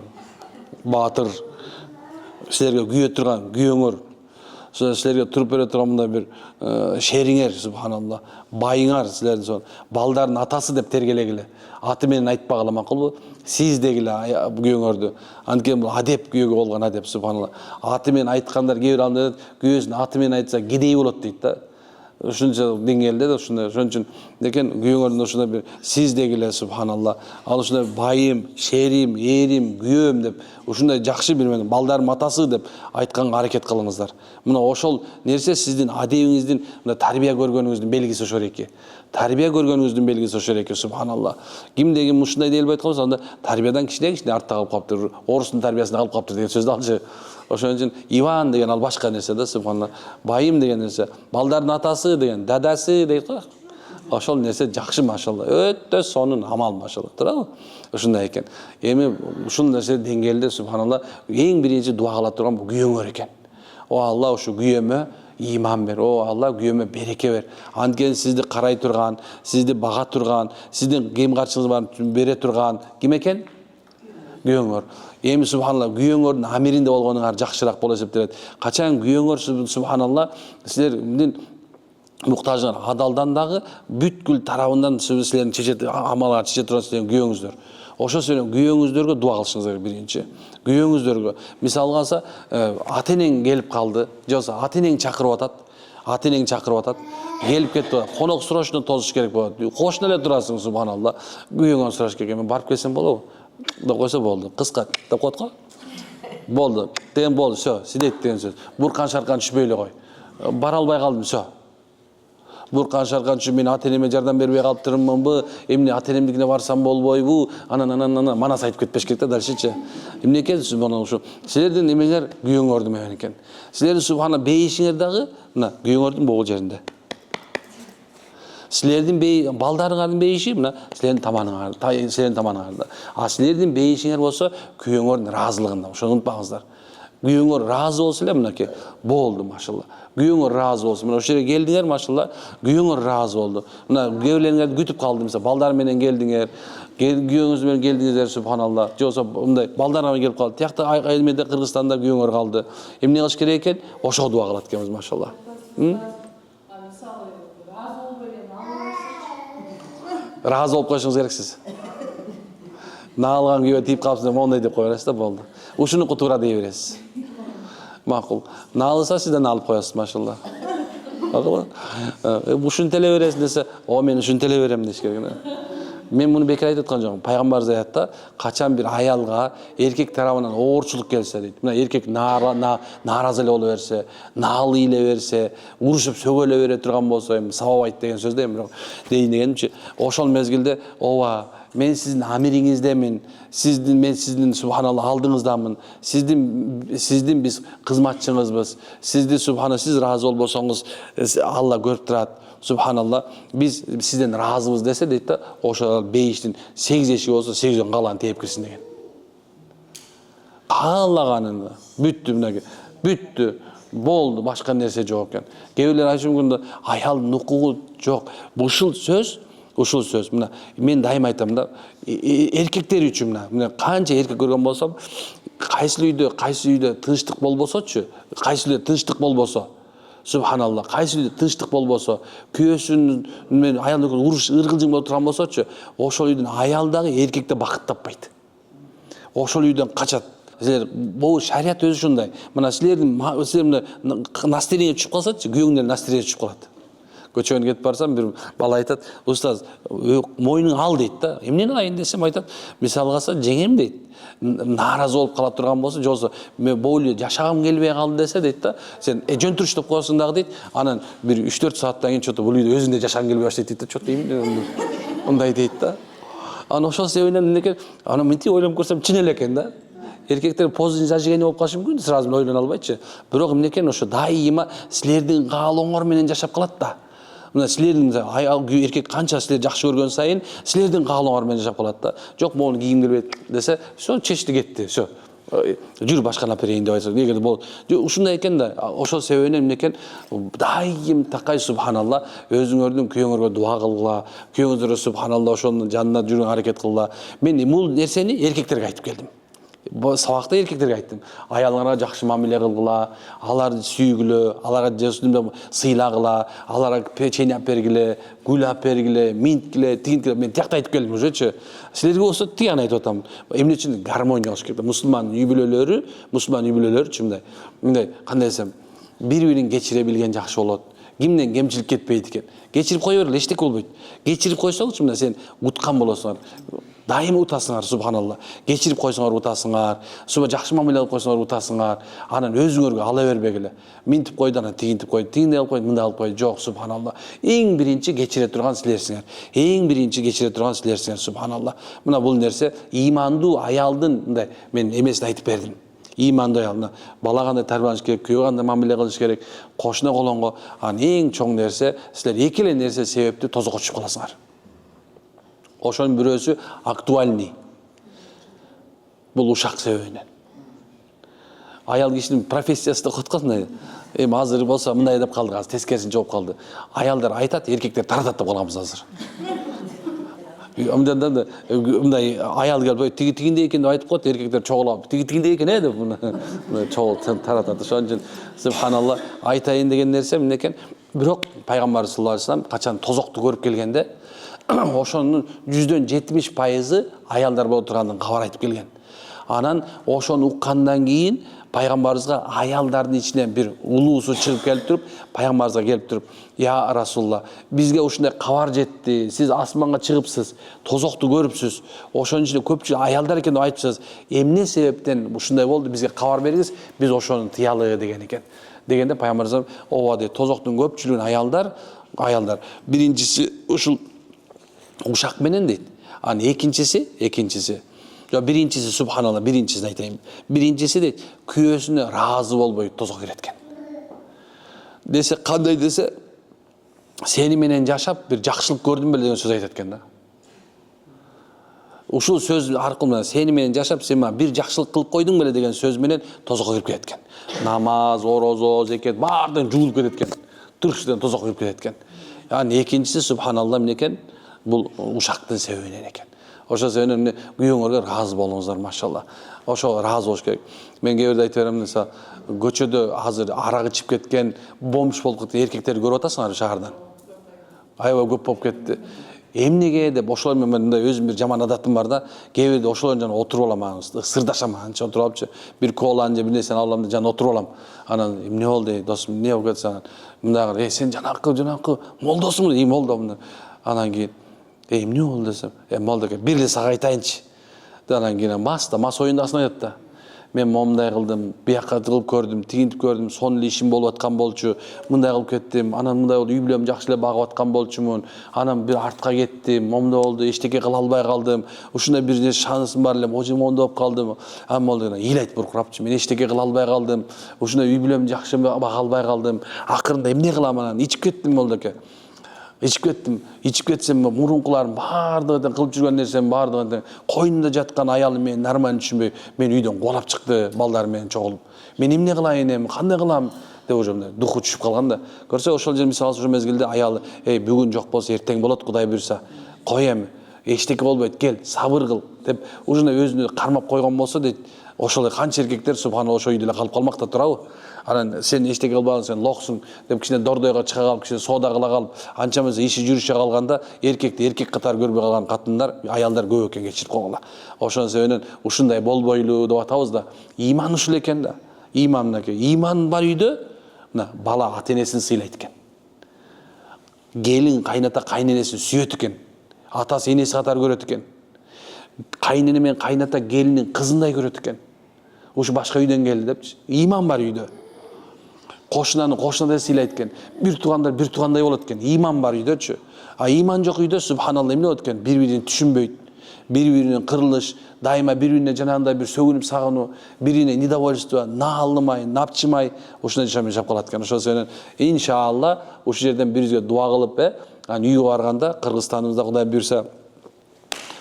батыр. Силерге күйө турган күйөөңөр. Силерге туруп бере турган мындай бир шериңер, субханалла. Байыңар силердин сон. Балдардын атасы деп тергелегиле. Аты менен айтпагыла макулбу? Сиз дегиле күйөөңөрдү. Анткени бул адеп күйөөгө болгон адеп, субханалла. Аты менен айткандар кээ бир анда күйөөсүн аты менен айтса кедей болот дейт да. Ушунча деңгээлде да ушундай. Ошон үчүн декен күйөөңөрдүн ушундай бир сиз дегиле, субханалла. Ал ушундай байым, шерим, эрим, күйөөм деп ушундай жакшы бир менен балдарым атасы деп айтканга аракет кылыңыздар. Мына ошол нерсе сиздин адебиңиздин, мына тарбия көргөнүңүздүн белгиси ошол эки. Тарбия көргөнүңүздүн белгиси ошол эки, субханалла. Кимде ким ушундай делбей атканбыз, анда тарбиядан кичине артта калып калыптыр. Орустун тарбиясында калып калыптыр деген сөздү алчы. Ошон үчүн Иван деген ал башка нерсе да, субханалла. Байым деген нерсе, балдардын атасы деген, дадасы дейт го. Ошол нерсе жакшы, машалла. Өтө сонун амал, машалла. Туурабы? Ушундай экен. Эми ушул нерсе деңгээлде, субханалла, эң биринчи дуа кыла турган бул күйөөңөр экен. О Алла, ушу күйөөмө иман бер. О Алла, күйөөмө береке бер. Анткени сизди карай турган, сизди бага турган, сиздин кем карчыңыз барын бере турган ким экен? Күйөөңөр. Эми субханалла, күйөөңөрдүн амиринде болгонуңар жакшыраак боло эсептелет. Качан күйөөңөр субханалла силердин муктажыңар адалдан дагы бүткүл тарабынан силердин чечет амалар чече турган силердин күйөөңүздөр. Ошол себептен күйөөңүздөргө дуа кылышыңыз керек биринчи. Күйөөңүздөргө. Мисалга алса, ата-энең келип калды, же болбосо ата-энең чакырып атат. Ата-энең чакырып атат. Келип кетти. Конок срочно тосуш керек болот. Кошуна эле турасың, субханалла. Күйөөңөн сураш керек. Мен барып келсем болобу? Да койсо болду. Кыска деп коет го. Болду. Деген болду. Всё, сидет деген сөз. Буркан шаркан түшпөй эле кой. Бара албай калдым, всё. Буркан шаркан түшүп мен ата-энеме жардам бербей калыптырмынбы? Эмне ата-энемдикине барсам болбойбу? Анан манас айтып кетпеш керек да дальшечи. Эмне экен субхана ушу? Силердин эмеңер күйөөңөрдүн менен экен. Силердин субхана бейишиңер дагы мына күйөөңөрдүн богул жеринде. Силердин балдарыңардын бейиши мына силердин таманыңарда. А силердин бейишиңер болсо күйөөңөрдүн ыраазылыгында. Ошону унутпаңыздар. Күйөөңөр ыраазы болсо эле мынакей болду, машалла. Күйөөңөр ыраазы болсо. Мына ошол жерге келдиңер, машалла. Күйөөңөр ыраазы болду. Мына күйөөлөрүңөрдү күтүп калды, мисалы балдар менен келдиңер. Күйөөңүз менен келдиңиздер, субханалла. Же болсо мындай балдар менен келип калды. Тиякта айылмеде Кыргызстанда күйөөңөр калды. Эмне кылыш керек экен? Ошого дуа кылат экенбиз, машалла. Разы болуп койушуңуз керексиз. Наалган күйөө тийип калыпсың, мондай деп кое бересиз да, болду. Ушунуку туура дей бересиз. Макул. Наалса сизден алып коесуз, машалла. Макул. Ушуну теле бересиң десе, о мен ушуну теле берем деш керек. Мен муну бекер айтып аткан жокмун. Пайгамбарыбыз аятта качан бир аялга эркек тарабынан оорчулук келсе дейт. Мына эркек нааразы эле боло берсе, наалы иле берсе, урушуп сөгөлө бере турган болсо, эми сабап айт деген сөз да эми дейин дегенчи. Ошол мезгилде ооба мен сиздин амириңиздемин. Мен сиздин субханалла алдыңыздамын. Сиздин биз кызматчыңызбыз. Сизди субхана сиз ыраазы болбосоңуз Алла көрүп турат. Субханалла, биз сизден разыбыз десе дейт да, ошол бейиштин 8 эшиги болсо 8 калан тээп кирсин деген. Каалаганын бүттү мынакей. Бүттү. Болду, башка нерсе жок экен. Кээ бирлер айтышы мүмкүн аялдын укугу жок. Ушул сөз мына мен дайым айтам да, эркектер үчүн мына канча эркек көргөн болсом, кайсы үйдө тынчтык болбосочу, кайсы үйдө тынчтык болбосо, субханалла, кайсы үйдө тынчтык болбосо, күйөөсүн менен аялдын уруш ыргылжың болуп турган болсочу, ошол үйдүн аялдагы эркекте бакыт таппайт. Ошол үйдөн качат. Силер бул шарият өзү ушундай. Мына силер настроение түшүп калсачы, күйөөңөр настроение түшүп калат. Көчөгөн кетип барсам, бир бала айтат, устаз, мойнуң ал дейт да. Эмнени алайын десем айтат, мисалы алса, жеңем дейт. Нааразы болуп кала турган болсо, же болсо мен бойлу жашагым келбей калды десе дейт да. Сен жөн туруш деп коесуң дагы дейт. Анан бир 3-4 сааттан кийин чото бул үйдө өзүңдө жашагың келбей баштайт дейт да. Чото эмне мындай дейт да. Ana ошол себептен экен, аны мынтип ойлонуп көрсөм чын эле экен да. Эркектер поздний зажигание болуп калышы мүмкүн, сразу ойлоно албайчы. Бирок эмне экен, ошо дайыма силердин каалооңор менен жашап калат да. Мына силердин эркек канча силер жакшы көргөн сайын, силердин каалооңор менен жашап калат да. Жок, могу кийгим келбейт десе, всё чечти кетти, всё. Жүр башканы алып берейин деп айтса, эгерде болот. Ушундай экен да, ошол себебинен эмне экен, дайым такай субханалла, өзүңөрдүн күйөөңөргө дуа кылгыла, күйөөңөргө субханалла ошонун жанында жүрүүгө аракет кылгыла. Мен бул нерсени эркектерге айтып келдим. Сабакта эркектерге айттым. Аялыңарга жакшы мамиле кылгыла, аларды сүйгүлө, аларга жесүндө сыйлагыла, аларга печенье алып бергиле, гүл алып бергиле, минткиле, тигинткиле. Мен тиякта айтып келдим ошочу. Силерге болсо тиган айтып атам. Эмне үчүн гармония болуш керек? Мусулман үй бүлөлөрү чындай. Мындай, кандай десем, бири-бирин кечире билген жакшы болот. Кимден кемчилик кетпейт экен. Кечирип кое бер, эчтеке болбойт. Кечирип койсоңчу мына сен уткан болосуңар. Дайыма утасыңар, субханалла. Кечирип койсоңар утасыңар, жакшы мамиле кылып койсоңар утасыңар. Анан өзүңөргө ала бербегиле. Минтип койду, анан тигинтип койду, тигиндей алып койду, мындай алып койду. Жок, субханалла. Эң биринчи кечире турган силерсиңер. Эң биринчи кечире турган силерсиңер, субханалла. Мына бул нерсе имандуу аялдын мындай мен эмесин айтып бердим. Имандуу аялына бала кандай тарбияш керек, күйөө кандай мамиле кылыш керек, кошуна колонго. Анан эң чоң нерсе, силер эки эле нерсе себептүү тозокко түшүп каласыңар. Ошонун бирөөсү актуальный. Бул ушак себебинен. Аял кишинин профессиясы да коткон. Эми азыр болсо мындай деп калдык, азыр тескерисин жооп калды. Аялдар айтат, эркектер таратат деп калганбыз азыр. Мындай аял келип тигиндей экен деп айтып коет, эркектер чогулап, тигиндей экен деп мына чогул таратат. Ошон үчүн субханалла айтайын деген нерсе эмне экен? Бирок пайгамбарыбыз саллаллаху алейхи вассалам качан тозокту көрүп келгенде, ошонун 70% аялдар болуп турганын кабар айтып келген. Анан ошону уккандан кийин пайгамбарыбызга аялдардын ичинен бир улуусу чыгып келип туруп, пайгамбарыбызга келип туруп, "Я Расулулла, бизге ушундай кабар жетти. Сиз асманга чыгыпсыз, тозокту көрүпсүз. Ошонун ичинде көпчүлүк аялдар экен деп айтыпсыз. Эмне себептен ушундай болду? Бизге кабар бериңиз, биз ошону тыялы" деген экен. Дегенде пайгамбарыбыз "Ооба, тозоктун көпчүлүгүн аялдар. Биринчиси ушул ушак менен" дейт. Анан экинчиси биринчиси субханалла, биринчисин айтайын. Биринчиси дейт, күйөөсүнө ыраазы болбой тозок киреткен. Десе, кандай десе, сени менен жашап бир жакшылык көрдүм беле деген сөз айтат экен да. Ушул сөз аркылуу сени менен жашап, сен мага бир жакшылык кылып койдуң беле деген сөз менен тозокко кирип кетет экен. Намаз, орозо, зекет баардыгын жуулуп кетет экен. Түркүштөн тозокко кирип кетет экен. Яны экинчиси субханалла эмне экен? Бул ушактын себебинен экен. Ошол себептен күйөөңөргө ыраазы болуңуздар, машалла. Ошо ыраазы болуш керек. Мен кээ бирде айтып берем, көчөдө азыр арак ичип кеткен, бомж болуп кеткен эркектерди көрүп атасыңар шаардан. Аябай көп болуп кетти. Эмнеге деп ошолор менен мындай өзүм бир жаман адатым бар да, кээ бирде ошолордун жанында отуруп алам, сырдашам, анча отуруп алыпчы, бир коланы же бир нерсени алам да жанында отуруп алам. Анан эмне болду, досум, эмне болуп кетти? Мындагы, сен жанакы молдосуңбу? Молдомун. Анан кийин эмне болду десем, молдо экен, бир эле сага айтайынчы. Анан кийин мас оюндасын айтат да. Мен момундай кылдым, бияка кылып көрдүм, тигинтип көрдүм, сонун эле ишим болуп аткан болчу, мындай кылып кеттим, анан мындай болду, үй бүлөм жакшы эле багып аткан болчумун, анан бир артка кеттим, момундай болду, эчтеке кыла албай калдым, ушундай бир нерсе шансым бар эле, момундай болуп калдым. Анан молдо эл айтып буркурапчы, мен эчтеке кыла албай калдым, ушундай үй бүлөм жакшы бага албай калдым, акырында эмне кылам анан, ичип кеттим молдо экен. Ичип кетсем мурункуларым баардыгы кылып жүргөн нерсем баардыгы койнунда жаткан аялым мени нормально түшүнбөй, мен үйдөн куалап чыкты, балдарым менен чогулуп. Мен эмне кылайын эми, кандай кылам деп уже духу түшүп калган да. Көрсө ошол жер мисалы ошол мезгилде аялы, бүгүн жок болсо эртең болот, Кудай буйрса. Кой эми, эчтеке болбойт, кел, сабыр кыл деп ушундай өзүнө кармап койгон болсо дейт. Ошол канча эркектер субханалла ошол үйдө эле калып калмак да турабы? Анан сен эчтеке кылбаган, сен локсуң деп кичине дордойго чыга калып, кичине соода кыла калып, анча эмесе иши жүрүшө калганда эркекти эркек катары көрбөй калган катындар, аялдар көп экен кечирип койгула. Ошон себебинен ушундай болбойлу деп атабыз да. Иман ушул экен да. Иман бар үйдө мына бала ата-энесин сыйлайт экен. Келин кайната кайненесин сүйөт экен. Атасы энеси катары көрөт экен. Кайнене менен кайната келинин кызындай көрөт экен. Ушу башка үйдөн келди депчи. Иман бар үйдө. Кошунадай сыйлайт экен. Бир туугандай болот экен. Иман бар үйдөчү. А иман жок үйдө субханалла эмне болот экен? Бири-бирин түшүнбөйт. bir-birinin kırılış, daima bir-birine janagындай bir сөгүнүп сагынуу, birine недовольство, наалынмай, напчымай, ушундай жашап калат экен. Ошол себептен иншалла ушул жерден бирибизге дуа кылып, анан үйгө барганда Кыргызстаныбызда Кудай буйрса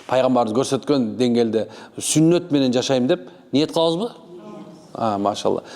пайгамбарыбыз көрсөткөн деңгээлде сүннөт менен жашайм деп ниет кылабызбы? Машалла.